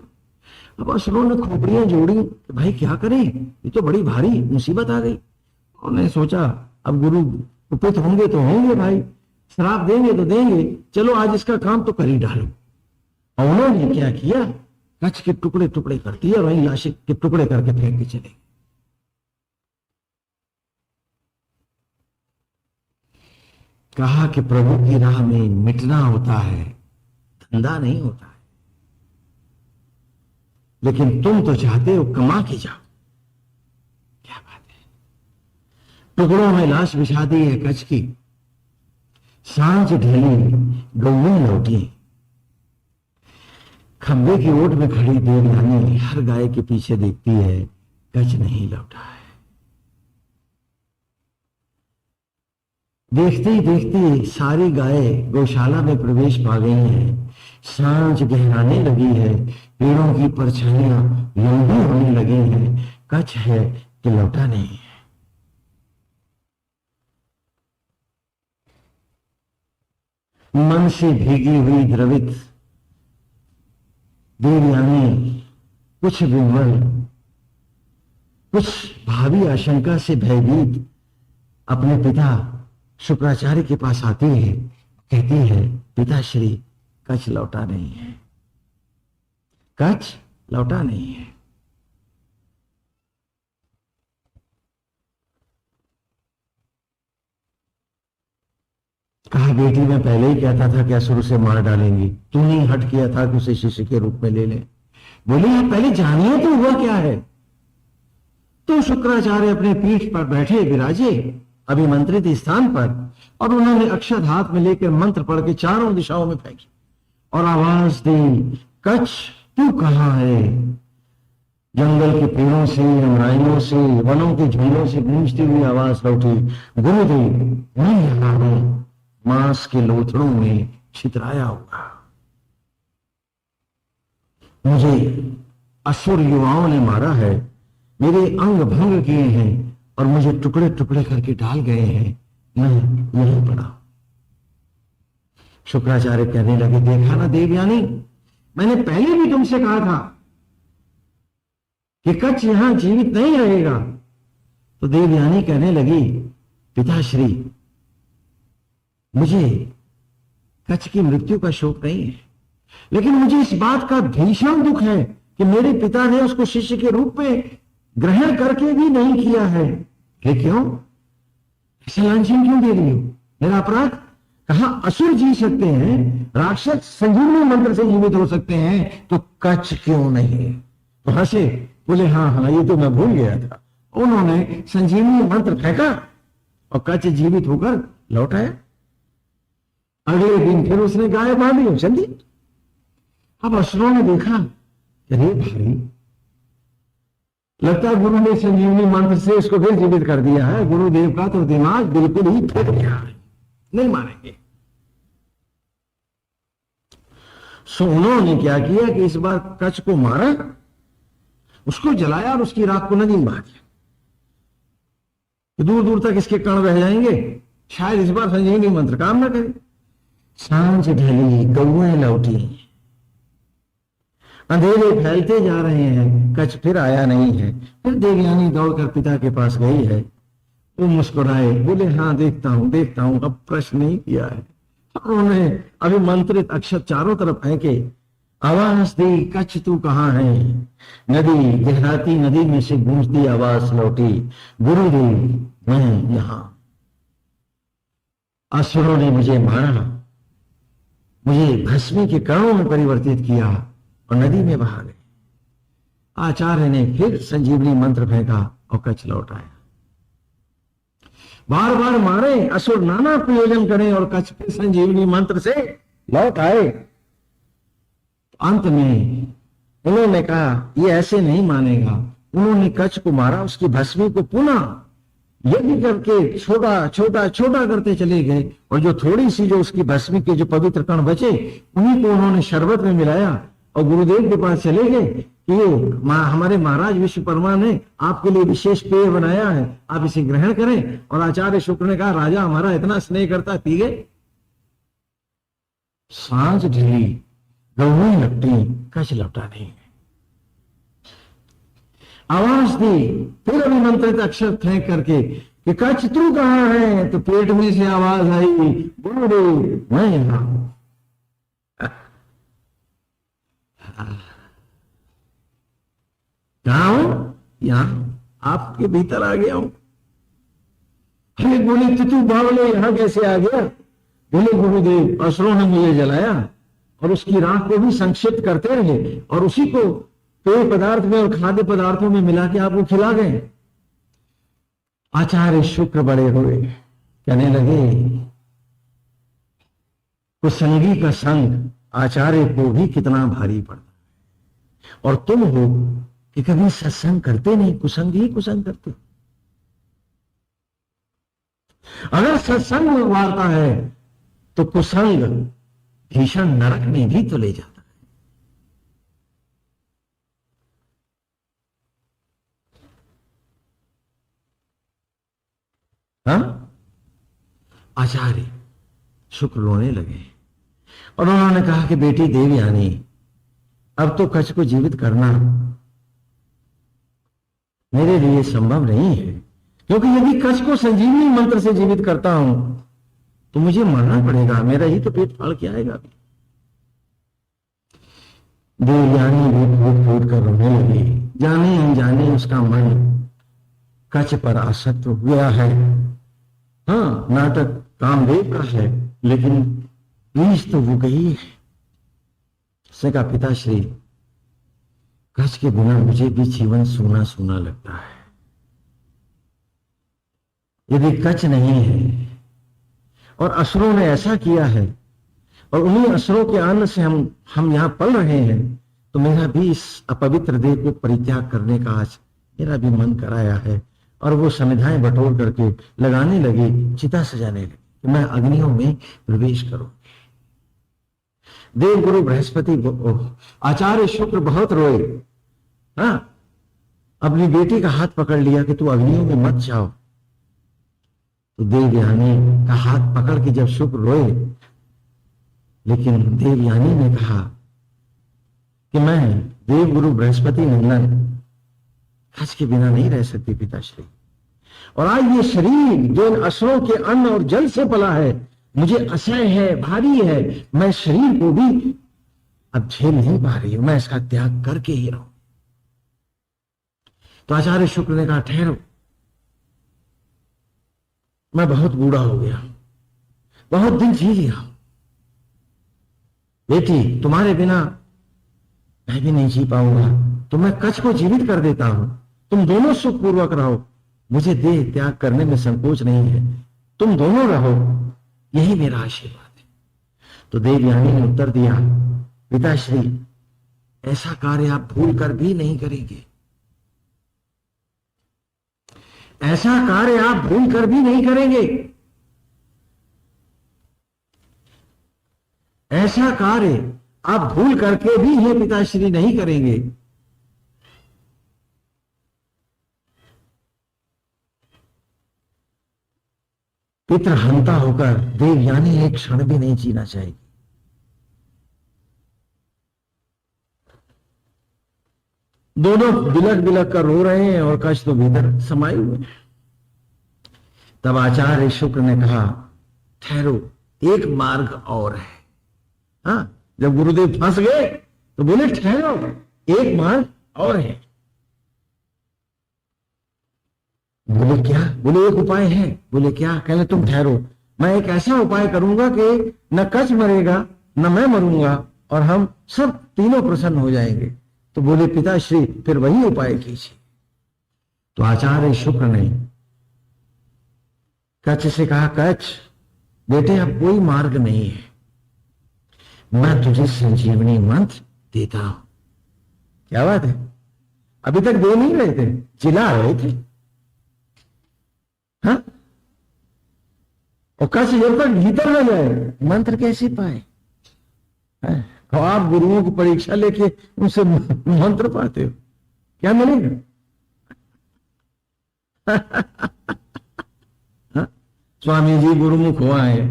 [SPEAKER 1] अब असुरों ने खोपड़ियां जोड़ी कि भाई क्या करें, ये तो बड़ी भारी मुसीबत आ गई। उन्होंने सोचा अब गुरु कुपित होंगे तो होंगे भाई, श्राप देंगे तो देंगे, चलो आज इसका काम तो कर ही डालो। और उन्होंने क्या किया, कच्छ के टुकड़े टुकड़े कर दिए और वहीं लाश के टुकड़े करके फेंक के चले। कहा कि प्रभु की राह में मिटना होता है, धंधा नहीं होता है। लेकिन तुम तो चाहते हो कमा के जाओ। क्या बात है, टुकड़ों में लाश बिछा दी है कच्छ की। सांझ ढली गौएं लौटी, खंबे की ओट में खड़ी देवयानी हर गाय के पीछे देखती है, कच्छ नहीं लौटा है। देखते ही देखते सारी गाय गौशाला में प्रवेश पा गई हैं। सांझ गहराने लगी है, पेड़ों की परछाइयां लंबी होने लगी हैं, कच्छ है कि लौटा नहीं है। मन से भीगी हुई द्रवित देवयानी कुछ विह्वल, कुछ भावी आशंका से भयभीत अपने पिता शुक्राचार्य के पास आती है, कहती है पिताश्री कच्छ लौटा नहीं है, कच्छ लौटा नहीं है। कहा बेटी मैं पहले ही कहता था कि असुर से मार डालेंगी, तूने हट किया था कि उसे शिष्य के रूप में ले ले। बोली आप पहले जानिए तो हुआ क्या है। तो शुक्राचार्य अपने पीठ पर बैठे विराजे अभिमंत्रित स्थान पर, और उन्होंने अक्षत हाथ में लेकर मंत्र पढ़ के चारों दिशाओं में फेंकी और आवाज दी, कच्छ तू कहां है। जंगल के पेड़ों से, अमराइयों से, वनों के झुंडों से गूंजती हुई आवाज लौटी, गुरुदेव मैं यहां हूं, मांस के लोथड़ों में छितराया हुआ। मुझे असुर युवाओं ने मारा है, मेरे अंग भंग किए हैं और मुझे टुकड़े टुकड़े करके डाल गए हैं, मैं यहीं पड़ा। शुक्राचार्य कहने लगे देखा ना देवयानी, मैंने पहले भी तुमसे कहा था कि कच्छ यहां जीवित नहीं रहेगा। तो देवयानी कहने लगी पिताश्री मुझे कच्छ की मृत्यु का शोक नहीं है, लेकिन मुझे इस बात का भीषण दुख है कि मेरे पिता ने उसको शिष्य के रूप में ग्रहण करके भी नहीं किया है। ये क्यों, ऐसे लांछन क्यों दे रही हो, मेरा अपराध? कहा असुर जी सकते हैं, राक्षस संजीवनी मंत्र से जीवित हो सकते हैं, तो कच्छ क्यों नहीं? तो हंसे, बोले हाँ हाँ ये तो मैं भूल गया था। उन्होंने संजीवनी मंत्र फेंका और कच्छ जीवित होकर लौट आया। अगले दिन फिर उसने गाय बांधी और चल दी। अब असुरों ने देखा, अरे भाई लगता है गुरु ने संजीवनी मंत्र से इसको फिर जीवित कर दिया है। गुरुदेव का तो दिमाग बिल्कुल ही फिट गया है, नहीं मानेंगे। सो उन्होंने क्या किया कि इस बार कच्छ को मारा, उसको जलाया और उसकी राख को नदी में बहा दिया। दूर दूर तक इसके कण रह जाएंगे, शायद इस बार संजीवनी मंत्र काम ना करे। सांझ ढली, गौएं लौटी, अंधेरे फैलते जा रहे हैं, कच्छ फिर आया नहीं है। फिर देवयानी दौड़कर पिता के पास गई है। वो मुस्कुराए, बोले हाँ देखता हूं, अब प्रश्न नहीं किया है। उन्होंने अभिमंत्रित अक्षर चारों तरफ फेंके, आवाज दी, कच्छ तू कहाँ है? नदी, गहराती नदी में से गूंजती आवाज लौटी, गुरुदेव मैं यहां। असुरों ने मुझे मारा, मुझे भस्मी के कणों में परिवर्तित किया और नदी में बहा गए। आचार्य ने फिर संजीवनी मंत्र फेंका और कच्छ लौट आया। बार बार मारे, असुर नाना प्रयोजन करें और कच्छ फिर संजीवनी मंत्र से लौट आए। अंत में उन्होंने कहा ये ऐसे नहीं मानेगा। उन्होंने कच्छ को मारा, उसकी भस्मी को पुनः यज्ञ करके छोटा छोटा छोटा करते चले गए, और जो थोड़ी सी जो उसकी भस्मी के जो पवित्र कण बचे, उन्हीं को उन्होंने शरबत में मिलाया और गुरुदेव के पास चले गए कि ये हमारे महाराज विश्वकर्मा ने आपके लिए विशेष पेय बनाया है, आप इसे ग्रहण करें। और आचार्य शुक्र ने कहा राजा हमारा इतना स्नेह करता, पी गए। सांझ ढली, गौएं लपटी, कच्छ लौटा नहीं। आवाज दी, फिर अभिमंत्रित अक्षर फेंक करके कि कच्छ तू कहाँ है? तो पेट में से आवाज आई, गुरुदेव मैं यहां हूं। कहां हूं? यहां, आपके भीतर आ गया हूं। अरे बोले तू बावले यहां कैसे आ गया? बोले गुरुदेव असुरों ने मुझे जलाया और उसकी राख को भी संक्षिप्त करते रहे और उसी को पेय पदार्थ में और खाद्य पदार्थों में मिला के आपको खिला गए। आचार्य शुक्र बड़े हुए, कहने लगे कुसंगी का संग आचार्य को भी कितना भारी पड़ता है, और तुम हो कि कभी सत्संग करते नहीं, कुसंग ही कुसंग करते। अगर सत्संग वार्ता है तो कुसंग भीषण नरक में भी तो ले जाता है। हाँ? आचार्य शुक्र रोने लगे और उन्होंने कहा कि बेटी देवयानी, अब तो कच्छ को जीवित करना मेरे लिए संभव नहीं है, क्योंकि यदि कच्छ को संजीवनी मंत्र से जीवित करता हूं तो मुझे मरना पड़ेगा, मेरा ही तो पेट फाड़ के आएगा। देवयानी भी फूट फूट कर रोने लगी। जाने अनजाने उसका मन कच्छ पर आसक्त हो गया है। हाँ, नाटक कामदेव का है, लेकिन प्लीज तो वो गई है। उसने कहा पिताश्री, कच्छ के बिना मुझे भी जीवन सूना सूना लगता है। यदि कच्छ नहीं है और असुरों ने ऐसा किया है और उन्हीं असुरों के अन्न से हम यहां पल रहे हैं, तो मेरा भी इस अपवित्र देह को परित्याग करने का आज मेरा भी मन कराया है। और वो समिधाएं बटोर करके लगाने लगी, चिता सजाने लगी कि मैं अग्नियों में प्रवेश करूं। देव गुरु बृहस्पति आचार्य शुक्र बहुत रोए। हाँ, अपनी बेटी का हाथ पकड़ लिया कि तू अग्नियों में मत जाओ। तो देवयानी का हाथ पकड़ के जब शुक्र रोए, लेकिन देवयानी ने कहा कि मैं देव गुरु बृहस्पति नंदन कच्छ के बिना नहीं रह सकती पिताश्री, और आज ये शरीर जो इन असुरों के अन्न और जल से पला है मुझे असह्य है, भारी है। मैं शरीर को भी अब झेल नहीं पा रही हूं, मैं इसका त्याग करके ही रहूं। तो आचार्य शुक्र ने कहा ठहरो, मैं बहुत बूढ़ा हो गया, बहुत दिन जी लिया। बेटी, तुम्हारे बिना मैं भी नहीं जी पाऊंगा, तो मैं कच्छ को जीवित कर देता हूं। तुम दोनों सुखपूर्वक रहो, मुझे देह त्याग करने में संकोच नहीं है। तुम दोनों रहो, यही मेरा आशीर्वाद है। तो देवयानी ने उत्तर दिया, पिताश्री, ऐसा कार्य आप भूल कर भी नहीं करेंगे। ऐसा कार्य आप भूल कर भी नहीं करेंगे। ऐसा कार्य आप भूल करके भी ये पिताश्री नहीं करेंगे। पितृहंता होकर देवयानी एक क्षण भी नहीं जीना चाहेगी। दोनों बिलक बिलक कर रो रहे हैं और कच्छ तो भीतर समाये हुए हैं। तब आचार्य शुक्र ने कहा, ठहरो, एक मार्ग और है। हाँ, जब गुरुदेव फंस गए तो बोले, ठहरो, एक मार्ग और है। बोले क्या? बोले एक उपाय है। बोले क्या? कहले तुम ठहरो, मैं एक ऐसा उपाय करूंगा कि न कच्छ मरेगा न मैं मरूंगा और हम सब तीनों प्रसन्न हो जाएंगे। तो बोले, पिताश्री, फिर वही उपाय कीजिए। तो आचार्य शुक्र ने कच्छ से कहा, कच्छ बेटे, अब कोई मार्ग नहीं है, मैं तुझे संजीवनी मंत्र देता हूं। क्या बात है, अभी तक दे नहीं रहे थे, चिल्ला रहे थे। हाँ, और कच्छ जब तक भीतर न जाए मंत्र कैसे पाए? और आप गुरुओं की परीक्षा लेके उनसे मंत्र पाते हो, क्या मिलेगा? हाँ? स्वामी जी गुरुमुख हुआ है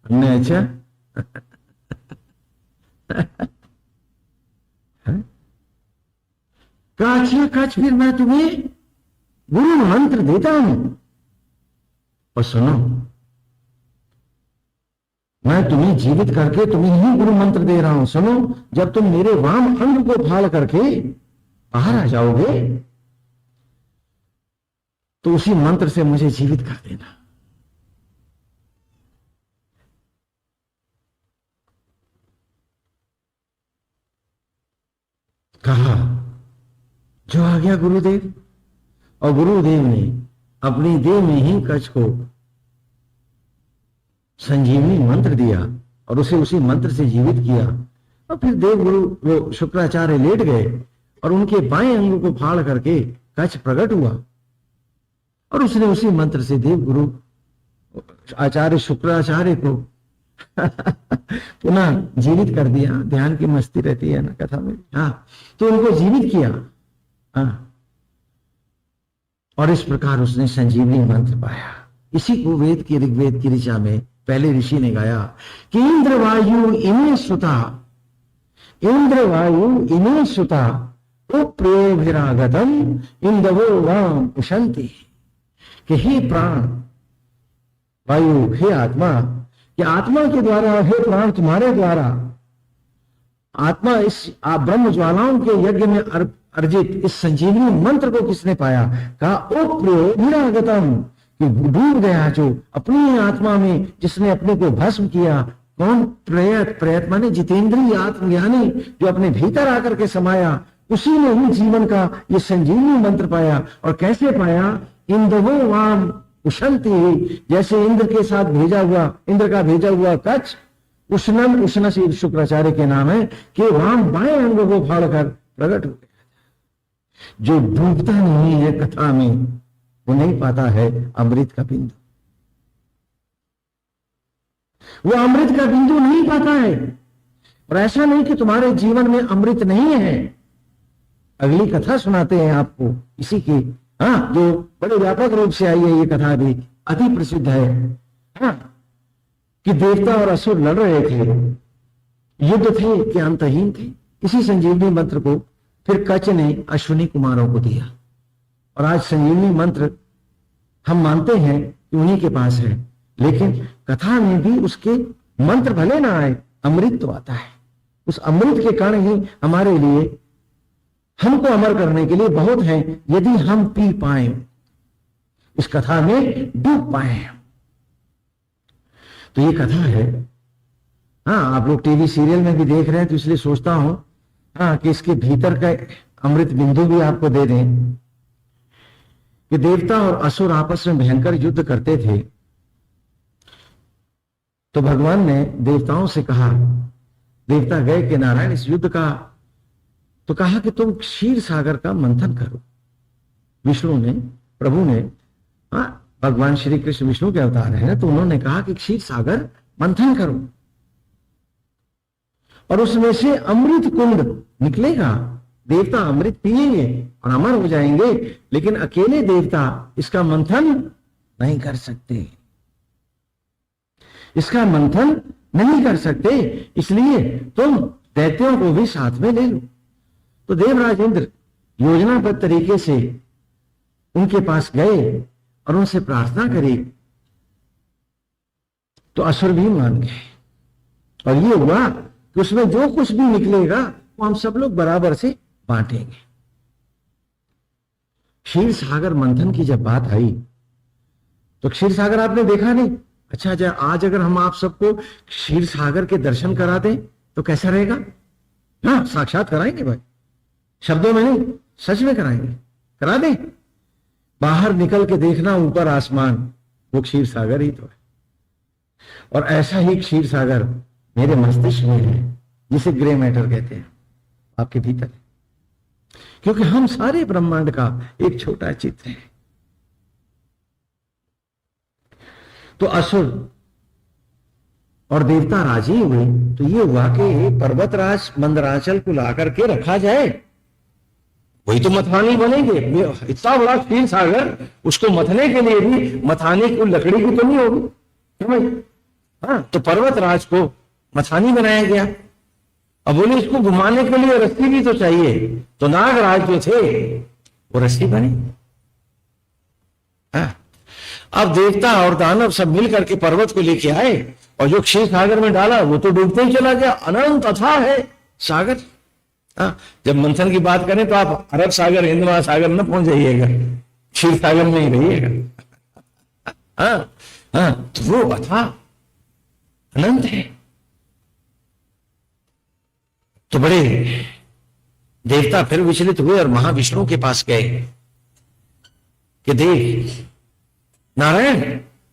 [SPEAKER 1] हमने। अच्छा, कच्छ, फिर मैं तुम्हें गुरु मंत्र देता हूं। और सुनो, मैं तुम्हें जीवित करके तुम्हें ही गुरु मंत्र दे रहा हूं। सुनो, जब तुम मेरे वाम अंग को फाड़ करके बाहर आ जाओगे तो उसी मंत्र से मुझे जीवित कर देना। कहा, जो आ गया गुरुदेव। और गुरुदेव ने अपनी देह में ही कच्छ को संजीवनी मंत्र दिया और उसे उसी मंत्र से जीवित किया। और फिर देव गुरु वो शुक्राचार्य लेट गए और उनके बाएं अंग को फाड़ करके कच्छ प्रकट हुआ और उसने उसी मंत्र से देव गुरु आचार्य शुक्राचार्य को पुनः जीवित कर दिया। ध्यान की मस्ती रहती है ना कथा में। हाँ, तो उनको जीवित किया। हाँ, और इस प्रकार उसने संजीवनी मंत्र पाया। इसी को वेद की ऋग्वेद की ऋचा में पहले ऋषि ने गाया कि इंद्र वायु इमे सुता, इंद्र वायु इमे सुता उप्रेभिरागतम इंदवो वाम उशंति। कि हे प्राण वायु, हे आत्मा, कि आत्मा के द्वारा, हे प्राण तुम्हारे द्वारा, आत्मा इस ब्रह्म ज्वालाओं के यज्ञ में अर्जित इस संजीवनी मंत्र को किसने पाया? कहा उप्रेभिरागतम, कि डूब गया जो अपनी आत्मा में, जिसने अपने को भस्म किया। कौन? प्रयत माने जितेंद्रीय आत्मज्ञानी, जो अपने भीतर आकर के समाया, उसी ने ही जीवन का ये संजीवनी मंत्र पाया। और कैसे पाया? इंद्रवो वाम उशंति, जैसे इंद्र के साथ भेजा हुआ, इंद्र का भेजा हुआ कच्छ उष्णम, उष्ण से शुक्राचार्य के नाम है, कि वाम बाएं अंग को फाड़कर प्रकट हो गया। जो डूबता नहीं है कथा में, वो नहीं पाता है अमृत का बिंदु। वो अमृत का बिंदु नहीं पाता है। और ऐसा नहीं कि तुम्हारे जीवन में अमृत नहीं है। अगली कथा सुनाते हैं आपको इसी की। हाँ, जो बड़े व्यापक रूप से आई है, ये कथा भी अति प्रसिद्ध है। हाँ, कि देवता और असुर लड़ रहे थे, युद्ध थे कि अंतहीन थे। इसी संजीवनी मंत्र को फिर कच्छ ने अश्विनी कुमारों को दिया। और आज संजीवनी मंत्र हम मानते हैं कि उन्हीं के पास है, लेकिन कथा में भी उसके मंत्र भले ना आए, अमृत तो आता है। उस अमृत के कारण ही हमारे लिए, हमको अमर करने के लिए बहुत है, यदि हम पी पाए, इस कथा में डूब पाए। तो ये कथा है। हाँ, आप लोग टीवी सीरियल में भी देख रहे हैं, तो इसलिए सोचता हूं हाँ कि इसके भीतर का अमृत बिंदु भी आपको दे दें कि देवता और असुर आपस में भयंकर युद्ध करते थे। तो भगवान ने देवताओं से कहा, देवता गए कि नारायण इस युद्ध का, तो कहा कि तुम क्षीर सागर का मंथन करो। विष्णु ने, प्रभु ने, हाँ भगवान श्री कृष्ण विष्णु के अवतार हैं, तो उन्होंने कहा कि क्षीर सागर मंथन करो और उसमें से अमृत कुंड निकलेगा। देवता अमृत पिएंगे और अमर हो जाएंगे, लेकिन अकेले देवता इसका मंथन नहीं कर सकते, इसका मंथन नहीं कर सकते, इसलिए तुम दैत्यों को भी साथ में ले लो। तो देवराज इंद्र योजनाबद्ध तरीके से उनके पास गए और उनसे प्रार्थना करी, तो असुर भी मान गए और ये हुआ कि उसमें जो कुछ भी निकलेगा वो हम सब लोग बराबर से बांटेंगे। क्षीर सागर मंथन की जब बात आई तो क्षीर सागर आपने देखा नहीं। अच्छा, आज अगर हम आप सबको क्षीर सागर के दर्शन करा दें तो कैसा रहेगा? हाँ, साक्षात कराएंगे भाई, शब्दों में नहीं, सच में कराएंगे, करा दें। बाहर निकल के देखना ऊपर आसमान, वो क्षीर सागर ही तो है। और ऐसा ही क्षीर सागर मेरे मस्तिष्क में है, जिसे ग्रे मैटर कहते हैं, आपके भीतर है, क्योंकि हम सारे ब्रह्मांड का एक छोटा चित्र है। तो असुर और देवता राजी हुए, तो ये हुआ कि पर्वतराज मंदराचल को ला करके रखा जाए, वही तो मथानी बनेंगे। इतना बड़ा क्षीर सागर, उसको मथने के लिए भी मथानी को लकड़ी की तो नहीं होगी। हाँ, तो पर्वतराज को मथानी बनाया गया। अब बोले इसको घुमाने के लिए रस्सी भी तो चाहिए, तो नागराज जो थे वो रस्सी बने। हाँ, अब देवता और दानव सब मिल करके पर्वत को लेके आए और जो क्षीर सागर में डाला वो तो डूबते ही चला गया। अनंत अथाह है सागर। हाँ, जब मंथन की बात करें तो आप अरब सागर, हिंद महासागर न पहुंच जाइएगा, क्षीर सागर में ही रहिएगा। हाँ हाँ, तो वो अथाह अनंत है। तो बड़े देवता फिर विचलित हुए और महाविष्णु के पास गए कि देख नारायण,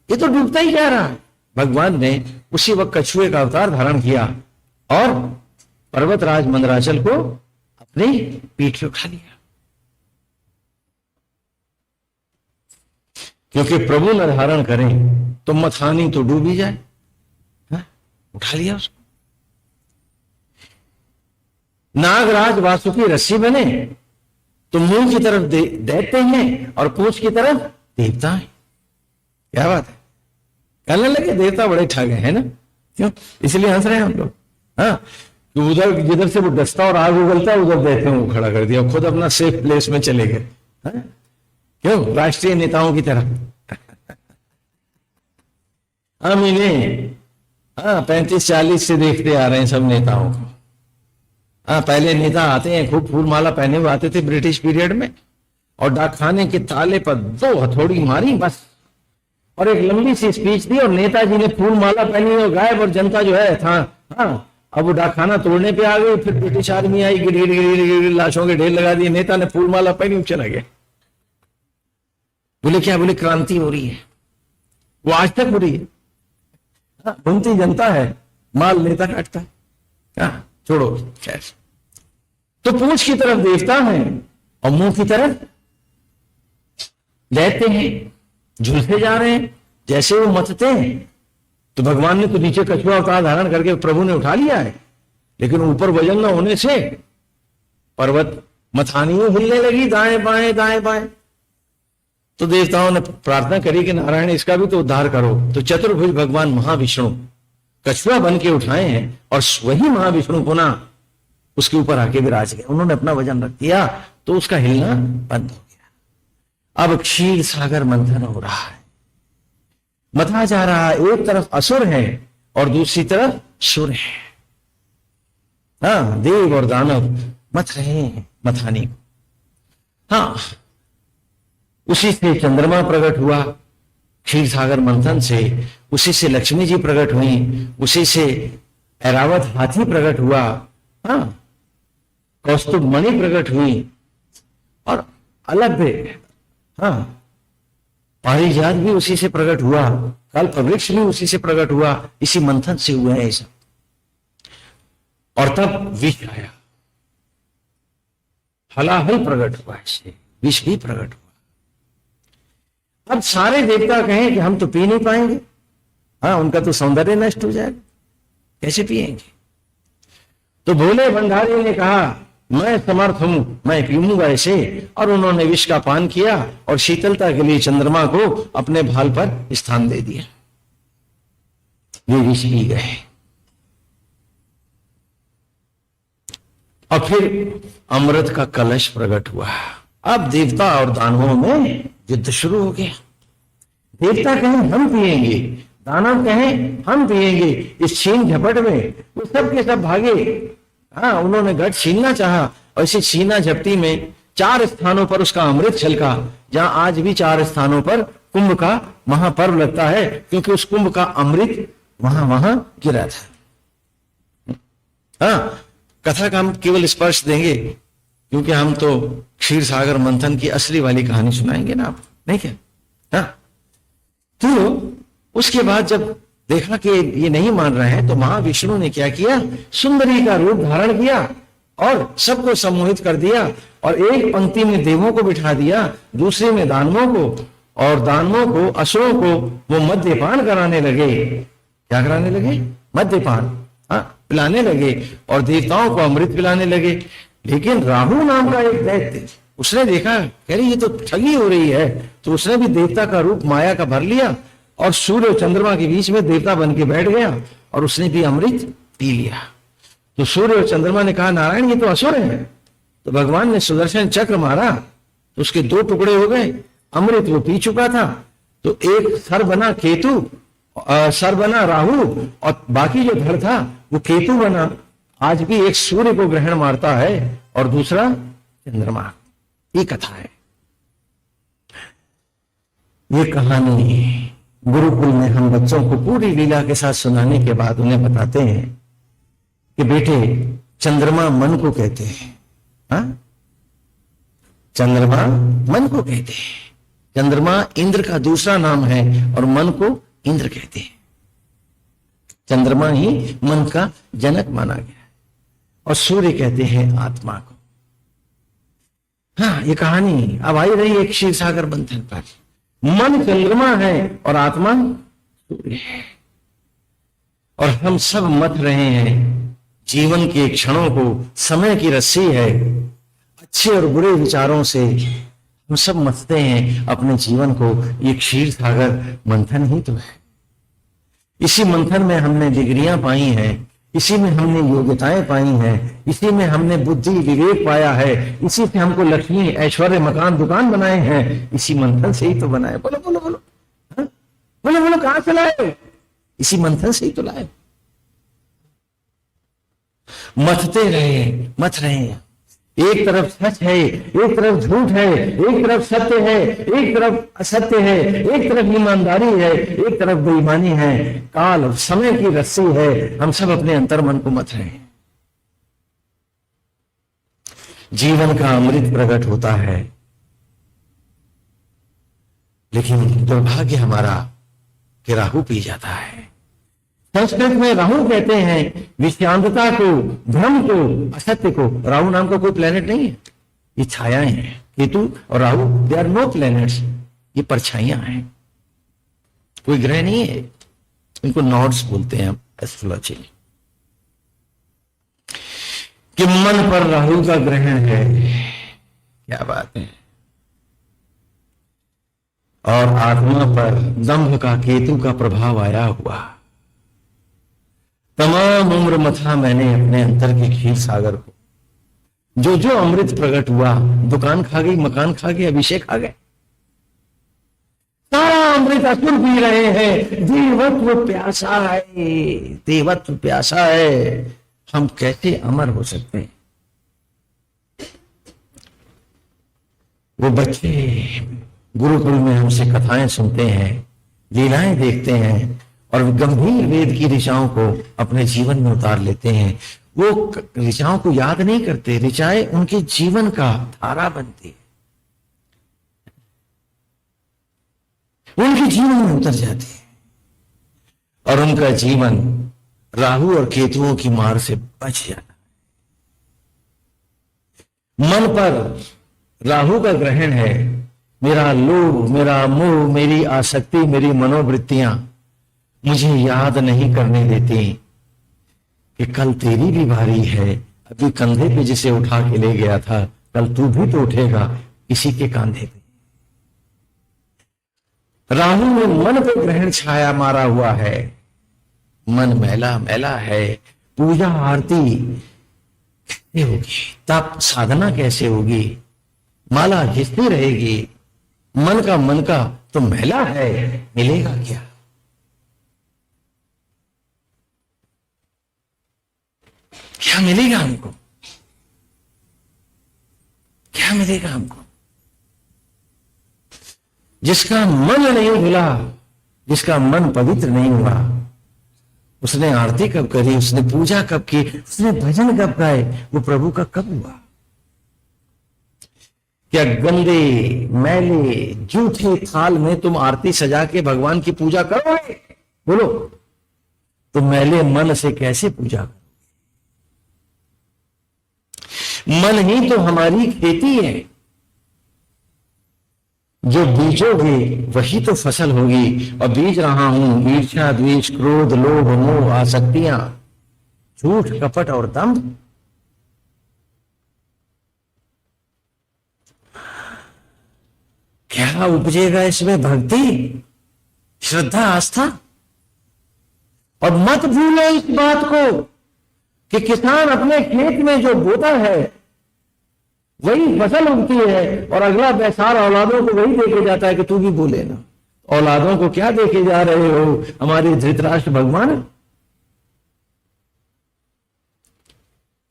[SPEAKER 1] ये तो डूबता ही जा रहा है। भगवान ने उसी वक्त कछुए का अवतार धारण किया और पर्वतराज मंदराचल को अपनी पीठ पे उठा लिया, क्योंकि प्रभु न धारण करें तो मथानी तो डूब ही जाए। उठा लिया उसको। नागराज वासुकी रस्सी बने तो मुंह की तरफ दैत्य हैं और पूंछ की तरफ देवता है। क्या बात है, कहने लगे देवता बड़े ठग है ना, क्यों? इसलिए हंस रहे हैं हम लोग। हाँ, उधर जिधर से वो दस्ता और आग उगलता उधर दैत्यों को खड़ा कर दिया, खुद अपना सेफ प्लेस में चले गए। क्यों? राष्ट्रीय नेताओं की तरह। हम इन्हें 35-40 से देखते आ रहे हैं सब नेताओं को। पहले नेता आते हैं खूब फूल माला पहने हुए आते थे ब्रिटिश पीरियड में, और डाकखाने के ताले पर 2 हथौड़ी मारी बस, और एक लंबी सी स्पीच दी, और नेताजी ने फूल माला पहनी और गायब, और जनता जो है था। हाँ, अब वो डाकखाना तोड़ने पे आ गई। फिर ब्रिटिश आर्मी आई, गिर गिर लाशों के ढेर लगा दिए। नेता ने फूल माला पहनी, चला गया। बोले क्या? बोले क्रांति हो रही है। वो आज तक हो रही है। घूमती जनता है, माल नेता काटता है। हाँ, छोड़ो खैर। तो पूंछ की तरफ देवता है और मुंह की तरफ दैत्य हैं, झुलसे जा रहे हैं। जैसे वो मथते हैं तो भगवान ने तो नीचे कछुआ अवतार धारण करके प्रभु ने उठा लिया है, लेकिन ऊपर वजन न होने से पर्वत मथानी हिलने लगी, दाएं बाएं दाएं बाएं। तो देवताओं ने प्रार्थना करी कि नारायण इसका भी तो उद्धार करो। तो चतुर्भुज भगवान महाविष्णु कछुआ बन के उठाए हैं और वही महाविष्णु पुनः उसके ऊपर आके विराज गए। उन्होंने अपना वजन रख दिया तो उसका हिलना बंद हो गया। अब क्षीर सागर मंथन हो रहा है, मथा जा रहा है। एक तरफ असुर है और दूसरी तरफ सुर है। हाँ, देव और दानव मथ रहे हैं मथानी को। हाँ, उसी से चंद्रमा प्रकट हुआ क्षीर सागर मंथन से, उसी से लक्ष्मी जी प्रकट हुई, उसी से ऐरावत हाथी प्रकट हुआ, हाँ, कौस्तुभ मणि प्रकट हुई, और अलग भी, हाँ, पारिजात भी उसी से प्रकट हुआ, कल्प वृक्ष भी उसी से प्रकट हुआ, इसी मंथन से हुआ है सब। और तब विष आया, हलाहल प्रकट हुआ, इससे विष भी प्रकट हुआ। अब सारे देवता कहें कि हम तो पी नहीं पाएंगे, हाँ, उनका तो सौंदर्य नष्ट हो जाएगा, कैसे पिएंगे? तो भोले भंडारी ने कहा मैं समर्थ हूं, मैं पीऊंगा इसे, और उन्होंने विष का पान किया और शीतलता के लिए चंद्रमा को अपने भाल पर स्थान दे दिया। ये विष पी गए। और फिर अमृत का कलश प्रकट हुआ। अब देवता और दानवों में युद्ध शुरू हो गया। देवता कहें हम पिएंगे, दानव कहें हम पिएंगे। इस छीन झपट में वो सब के सब भागे। हाँ, उन्होंने घट छीनना चाहा, और इसी छीना झपटी में 4 स्थानों पर उसका अमृत छलका, जहां आज भी 4 स्थानों पर कुंभ का महापर्व लगता है, क्योंकि उस कुंभ का अमृत वहां गिरा था। हाँ, कथा का हम केवल स्पर्श देंगे, क्योंकि हम तो क्षीर सागर मंथन की असली वाली कहानी सुनाएंगे ना आप, नहीं क्या? हाँ, तो उसके बाद जब देखा कि ये नहीं मान रहे हैं, तो महाविष्णु ने क्या किया, सुंदरी का रूप धारण किया और सबको सम्मोहित कर दिया, और एक पंक्ति में देवों को बिठा दिया, दूसरे में दानवों को, और दानवों को, असुरों को वो मद्यपान कराने लगे। क्या कराने लगे? मद्यपान, हाँ, पिलाने लगे, और देवताओं को अमृत पिलाने लगे। लेकिन राहु नाम का एक दैत्य, उसने देखा, कह रही ये तो ठगी हो रही है, तो उसने भी देवता का रूप माया का भर लिया, और सूर्य और चंद्रमा के बीच में देवता बन के बैठ गया, और उसने भी अमृत पी लिया। तो सूर्य और चंद्रमा ने कहा नारायण ये तो असुर है। तो भगवान ने सुदर्शन चक्र मारा, तो उसके 2 टुकड़े हो गए, अमृत वो पी चुका था। तो एक सर बना केतु, सर बना राहु, और बाकी जो धड़ था वो केतु बना। आज भी एक सूर्य को ग्रहण मारता है और दूसरा चंद्रमा। ये कथा है, ये कहानी गुरुकुल में हम बच्चों को पूरी लीला के साथ सुनाने के बाद उन्हें बताते हैं कि बेटे चंद्रमा मन को कहते हैं। हाँ? चंद्रमा मन को कहते हैं। चंद्रमा इंद्र का दूसरा नाम है, और मन को इंद्र कहते हैं। चंद्रमा ही मन का जनक माना गया है, और सूर्य कहते हैं आत्मा को। हाँ, ये कहानी अब आई रही है क्षीर सागर मंथन पर। मन चंद्रमा है और आत्मा सूर्य है, और हम सब मथ रहे हैं जीवन के क्षणों को। समय की रस्सी है, अच्छे और बुरे विचारों से हम सब मथते हैं अपने जीवन को। ये क्षीर सागर मंथन ही तो है। इसी मंथन में हमने डिग्रियां पाई हैं, इसी में हमने योग्यताएं पाई हैं, इसी में हमने बुद्धि विवेक पाया है, इसी से हमको लक्ष्मी ऐश्वर्य मकान दुकान बनाए हैं। इसी मंथन से ही तो बनाए। बोलो बोलो बोलो, हाँ? बोलो बोलो, कहां से लाए? इसी मंथन से ही तो लाए। मथते रहे, मथ रहे हैं। एक तरफ सच है, एक तरफ झूठ है, एक तरफ सत्य है, एक तरफ असत्य है, एक तरफ ईमानदारी है, एक तरफ बेईमानी है। काल और समय की रस्सी है, हम सब अपने अंतर मन को मथ रहे हैं। जीवन का अमृत प्रकट होता है, लेकिन दुर्भाग्य हमारा कि राहु पी जाता है। संस्कृत में राहु कहते हैं विषांतता को, भ्रम को, असत्य को। राहु नाम का कोई प्लेनेट नहीं है, ये छायाएं हैं। केतु और Rahu, they are no planets, ये परछाइयां हैं, कोई ग्रह नहीं है। इनको नॉड्स बोलते हैं एस्ट्रोलॉजी में। कि मन पर राहु का ग्रहण है, क्या बात है। और आत्मा पर दंभ का, केतु का प्रभाव आया हुआ। तमाम उम्र मथा मैंने अपने अंतर के क्षीर सागर को। जो जो अमृत प्रकट हुआ, दुकान खा गई, मकान खा गए, अभिषेक खा गए, सारा अमृत असुर पी रहे हैं। देवत्व प्यासा है, देवत्व प्यासा है। हम कैसे अमर हो सकते हैं? वो बच्चे गुरुकुल में हमसे कथाएं सुनते हैं लीलाएं देखते हैं और गंभीर वेद की ऋचाओं को अपने जीवन में उतार लेते हैं। वो ऋचाओं को याद नहीं करते, ऋचाएं उनके जीवन का धारा बनती है, उनके जीवन में उतर जाती है और उनका जीवन राहु और केतुओं की मार से बच जाता है। मन पर राहु का ग्रहण है, मेरा लोभ, मेरा मोह, मेरी आसक्ति, मेरी मनोवृत्तियां मुझे याद नहीं करने देती कि कल तेरी भी बारी है। अभी कंधे पे जिसे उठा के ले गया था, कल तू भी तो उठेगा इसी के कंधे पे। राहु में मन पे ग्रहण छाया मारा हुआ है, मन मैला मैला है। पूजा आरती कैसे होगी, तप साधना कैसे होगी, माला घिसती रहेगी, मन का तो मैला है, मिलेगा क्या? क्या मिलेगा हमको? क्या मिलेगा हमको? जिसका मन नहीं धुला, जिसका मन पवित्र नहीं हुआ, उसने आरती कब करी, उसने पूजा कब की, उसने भजन कब गाए, वो प्रभु का कब हुआ? क्या गंदे मैले जूठे थाल में तुम आरती सजा के भगवान की पूजा करोगे? बोलो, तो मैले मन से कैसे पूजा करो? मन ही तो हमारी खेती है, जो बीजोगे वही तो फसल होगी। और बीज रहा हूं ईर्ष्या, द्वेष, क्रोध, लोभ, मोह, आसक्तियां, झूठ, कपट और दंभ। क्या उपजेगा इसमें? भक्ति, श्रद्धा, आस्था। और मत भूलो इस बात को कि किसान अपने खेत में जो बोता है वही फसल उगती है, और अगला बैसार औलादों को वही देके जाता है कि तू भी बोले ना। औलादों को क्या देके जा रहे हो हमारे धृतराष्ट्र भगवान?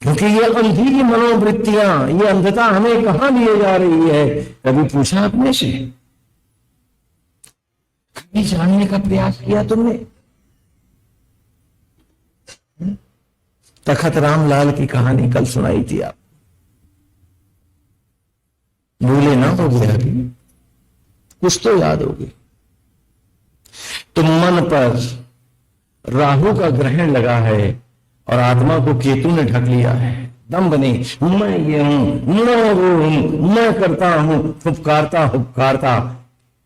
[SPEAKER 1] क्योंकि ये अंधी की मनोवृत्तियां, ये अंधता हमें कहां लिए जा रही है? कभी पूछा अपने से? कभी जानने का प्रयास किया तुमने? तखत रामलाल की कहानी कल सुनाई थी, आप भूले ना हो गया? अभी कुछ तो याद होगी। तो मन पर राहु का ग्रहण लगा है और आत्मा को केतु ने ढक लिया है। दम्भ ने, मैं ये हूं, मैं वो हूं, मैं करता हूं, फुफकारता हुफकारता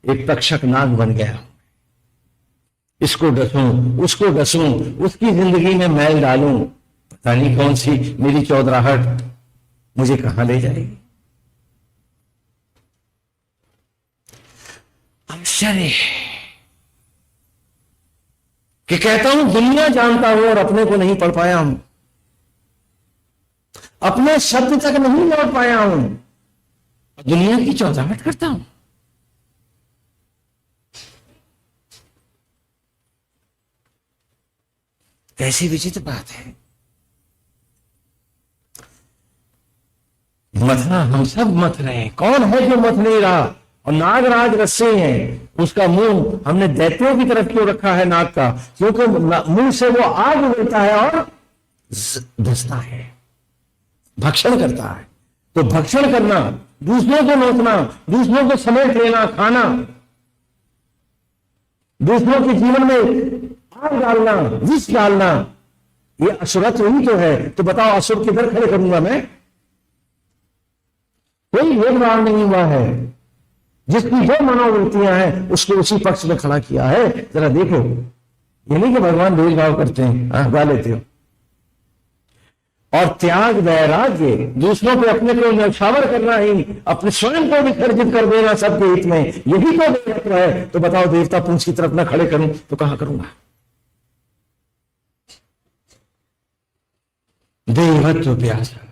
[SPEAKER 1] एक तक्षक नाग बन गया। इसको डसूं, उसको डसूं, उसकी जिंदगी में मैल डालूं, पता नहीं कौन सी मेरी चौधराहट मुझे कहां ले जाएगी। आश्चर्य कि कहता हूं दुनिया जानता हूं और अपने को नहीं पढ़ पाया हूं, अपने शब्द तक नहीं लौट पाया हूं, दुनिया की चौधाहट करता हूं। कैसी विचित्र बात है। मथना हम सब मथ रहे हैं, कौन है जो मथ नहीं रहा? और नागराज रस्से हैं, उसका मुंह हमने दैत्यों की तरफ क्यों रखा है नाग का? क्योंकि मुंह से वो आग उगलता है और धसता है, भक्षण करता है। तो भक्षण करना, दूसरों को नोचना, दूसरों को समेट लेना, खाना, दूसरों के जीवन में आग डालना, विष डालना, ये असुरत्व ही तो है। तो बताओ, असुर किधर खड़े करूंगा मैं? कोई भेदभाव नहीं हुआ है। जिसकी जो मनोवृत्तियां हैं उसको उसी पक्ष में खड़ा किया है। जरा देखो, ये नहीं कि भगवान भेदभाव करते हैं, हटा लेते हो। और त्याग, वैराग्य, दूसरों पे अपने को न्यौछावर करना ही, अपने स्वयं को विसर्जित कर देना सबके हित में, यही तो देवत्व है। तो बताओ, देवता पूंछ की तरफ ना खड़े करूं तो कहां करूंगा? देवत्व प्यासा।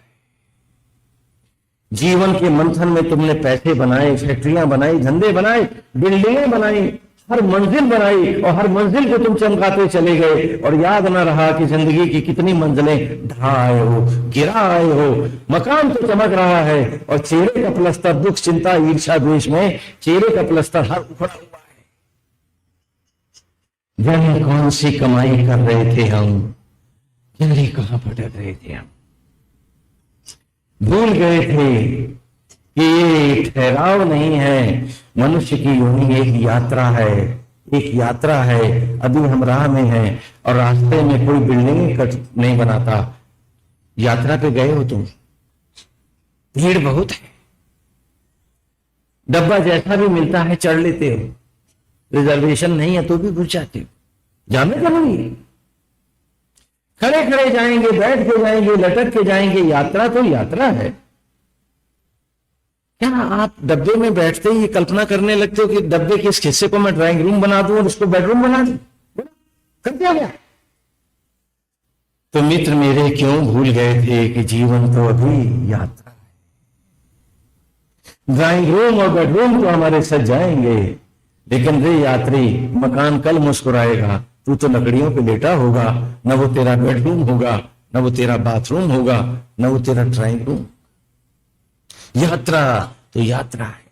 [SPEAKER 1] जीवन के मंथन में तुमने पैसे बनाए, फैक्ट्रियां बनाई, धंधे बनाए, बिल्डिंगें बनाई, हर मंजिल बनाई, और हर मंजिल को तुम चमकाते चले गए, और याद ना रहा कि जिंदगी की कितनी मंजिलें ढा आए हो, गिरा आए हो। मकान तो चमक रहा है और चेहरे का प्लस्तर दुख, चिंता, ईर्ष्या, द्वेष में चेहरे का प्लस्तर हर उखड़ा हुआ है। जाने कौन सी कमाई कर रहे थे हम, जाने कहां भटक रहे थे हम। भूल गए थे कि ये ठहराव नहीं है, मनुष्य की योनि एक यात्रा है, एक यात्रा है। अभी हम राह में हैं और रास्ते में कोई बिल्डिंग नहीं बनाता। यात्रा पे गए हो तुम, भीड़ बहुत है, डब्बा जैसा भी मिलता है चढ़ लेते हो, रिजर्वेशन नहीं है तो भी घुस जाते हो। जाने जरूरी, खड़े खड़े जाएंगे, बैठ के जाएंगे, लटक के जाएंगे। यात्रा तो यात्रा है। क्या आप डब्बे में बैठते ही कल्पना करने लगते हो कि डब्बे के इस हिस्से को मैं ड्राइंग रूम बना दूं और इसको बेडरूम बना दूं? कर दिया गया। तो मित्र मेरे क्यों भूल गए थे कि जीवन तो अभी यात्रा है। ड्राइंग रूम और बेडरूम तो हमारे सज जाएंगे, लेकिन रे यात्री, मकान कल मुस्कुराएगा। तू तो लकड़ियों पे लेटा होगा, न वो तेरा बेडरूम होगा, न वो तेरा बाथरूम होगा, न वो तेरा ड्राइंग रूम। यात्रा तो यात्रा है।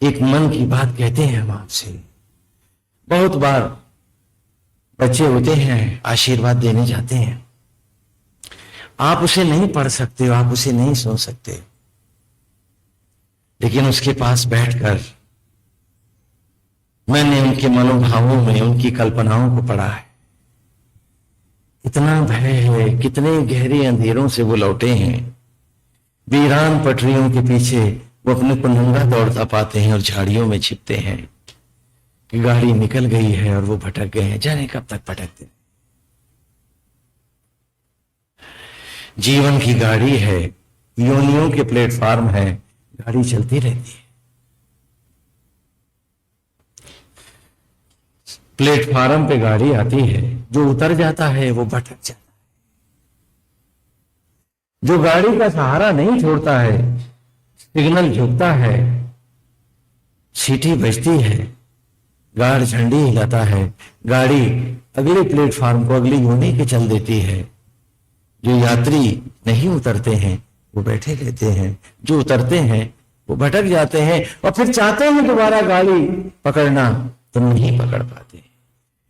[SPEAKER 1] एक मन की बात कहते हैं हम आपसे। बहुत बार बच्चे होते हैं, आशीर्वाद देने जाते हैं, आप उसे नहीं पढ़ सकते हो, आप उसे नहीं सुन सकते, लेकिन उसके पास बैठकर मैंने उनके मनोभावों में, उनकी कल्पनाओं को पढ़ा है। इतना भय है, कितने गहरे अंधेरों से वो लौटे हैं। वीरान पटरियों के पीछे वो अपने को नंगा दौड़ता पाते हैं और झाड़ियों में छिपते हैं कि गाड़ी निकल गई है और वो भटक गए हैं, जाने कब तक भटकते। जीवन की गाड़ी है, योनियों के प्लेटफॉर्म है, गाड़ी चलती रहती है। प्लेटफॉर्म पे गाड़ी आती है, जो उतर जाता है वो भटक जाता है। जो गाड़ी का सहारा नहीं छोड़ता है, सिग्नल झुकता है, सीटी बजती है, गार्ड झंडी हिलाता है, गाड़ी अगले प्लेटफॉर्म को, अगली योनि के चल देती है। जो यात्री नहीं उतरते हैं वो बैठे रहते हैं, जो उतरते हैं वो भटक जाते हैं और फिर चाहते हैं दोबारा गाड़ी पकड़ना तो नहीं पकड़ पाते।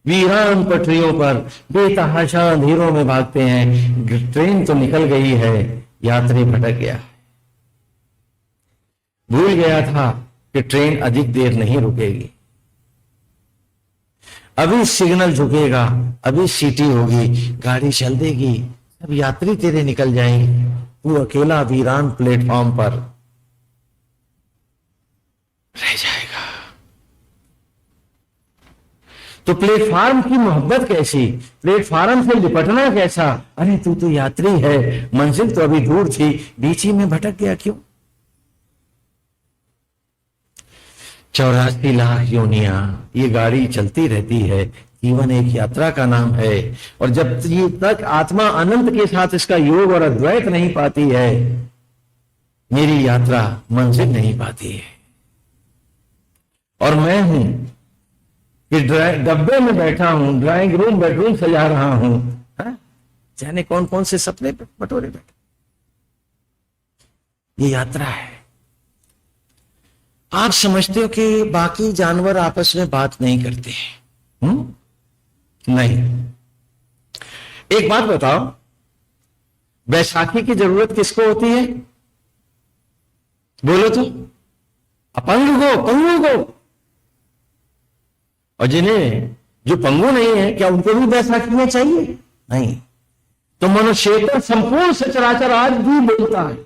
[SPEAKER 1] वीरान पटरियों पर बेतहाशा अंधेरों में भागते हैं। ट्रेन तो निकल गई है, यात्री भटक गया। भूल गया था कि ट्रेन अधिक देर नहीं रुकेगी, अभी सिग्नल झुकेगा, अभी सीटी होगी, गाड़ी चल देगी, सब यात्री तेरे निकल जाएंगे, तू अकेला वीरान प्लेटफॉर्म पर रह जाएगा। तो प्लेटफॉर्म की मोहब्बत कैसी, प्लेटफॉर्म से लिपटना कैसा। अरे तू तो यात्री है, मंजिल तो अभी दूर थी, बीच ही में भटक गया क्यों। 84 लाख योनियां, ये गाड़ी चलती रहती है। जीवन एक यात्रा का नाम है, और जब तक आत्मा अनंत के साथ इसका योग और अद्वैत नहीं पाती है, मेरी यात्रा मंजिल नहीं पाती है। और मैं हूं कि डब्बे में बैठा हूं, ड्राइंग रूम बेडरूम सजा रहा हूं, जाने कौन कौन से सपने बटोरे बैठे। ये यात्रा है। आप समझते हो कि बाकी जानवर आपस में बात नहीं करते हैं? नहीं। एक बात बताओ, बैसाखी की जरूरत किसको होती है? बोलो तो। अपंग को, पंगु को। और जिन्हें, जो पंगु नहीं है, क्या उनको भी बैसाखियां चाहिए? नहीं। तो मनुष्येतर संपूर्ण सचराचर आज भी बोलता है।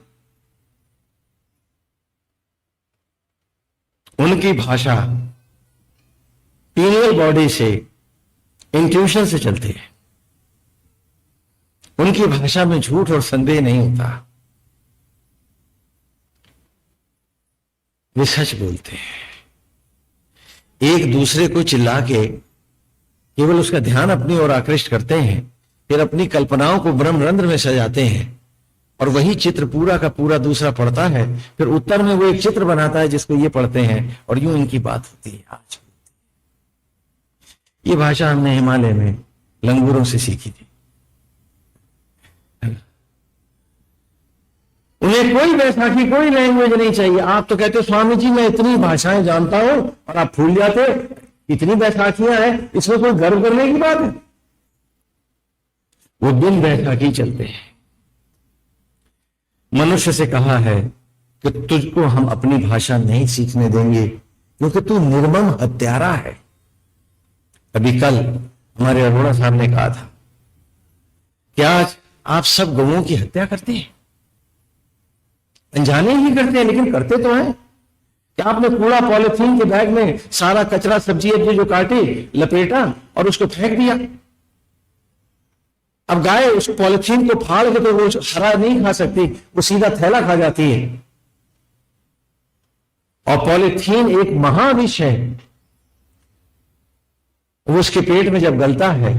[SPEAKER 1] उनकी भाषा पीनियल बॉडी से, इंट्यूशन से चलती है। उनकी भाषा में झूठ और संदेह नहीं होता, वे सच बोलते हैं। एक दूसरे को चिल्ला के केवल उसका ध्यान अपनी ओर आकृष्ट करते हैं, फिर अपनी कल्पनाओं को ब्रह्मरंध्र में सजाते हैं, और वही चित्र पूरा का पूरा दूसरा पढ़ता है, फिर उत्तर में वो एक चित्र बनाता है जिसको ये पढ़ते हैं, और यूं इनकी बात होती है। आज ये भाषा हमने हिमालय में लंगूरों से सीखी थी। उन्हें कोई बैसाखी, कोई लैंग्वेज नहीं चाहिए। आप तो कहते हो स्वामी जी मैं इतनी भाषाएं जानता हूं, और आप भूल जाते इतनी बैसाखियां हैं, इसमें कोई गर्व करने की बात है? वो दिन बैसाखी चलते हैं। मनुष्य से कहा है कि तुझको हम अपनी भाषा नहीं सीखने देंगे क्योंकि तू निर्मम हत्यारा है। अभी कल हमारे अरोड़ा साहब ने कहा था कि आज आप सब गौओं की हत्या करते हैं, अनजाने ही करते हैं लेकिन करते तो हैं। क्या आपने कूड़ा पॉलिथीन के बैग में सारा कचरा सब्जी अपनी जो काटी लपेटा और उसको फेंक दिया। अब गाय उस पॉलिथीन को फाड़ के तो वो हरा नहीं खा सकती, वो सीधा थैला खा जाती है। और पॉलिथीन एक महाविष है, वो उसके पेट में जब गलता है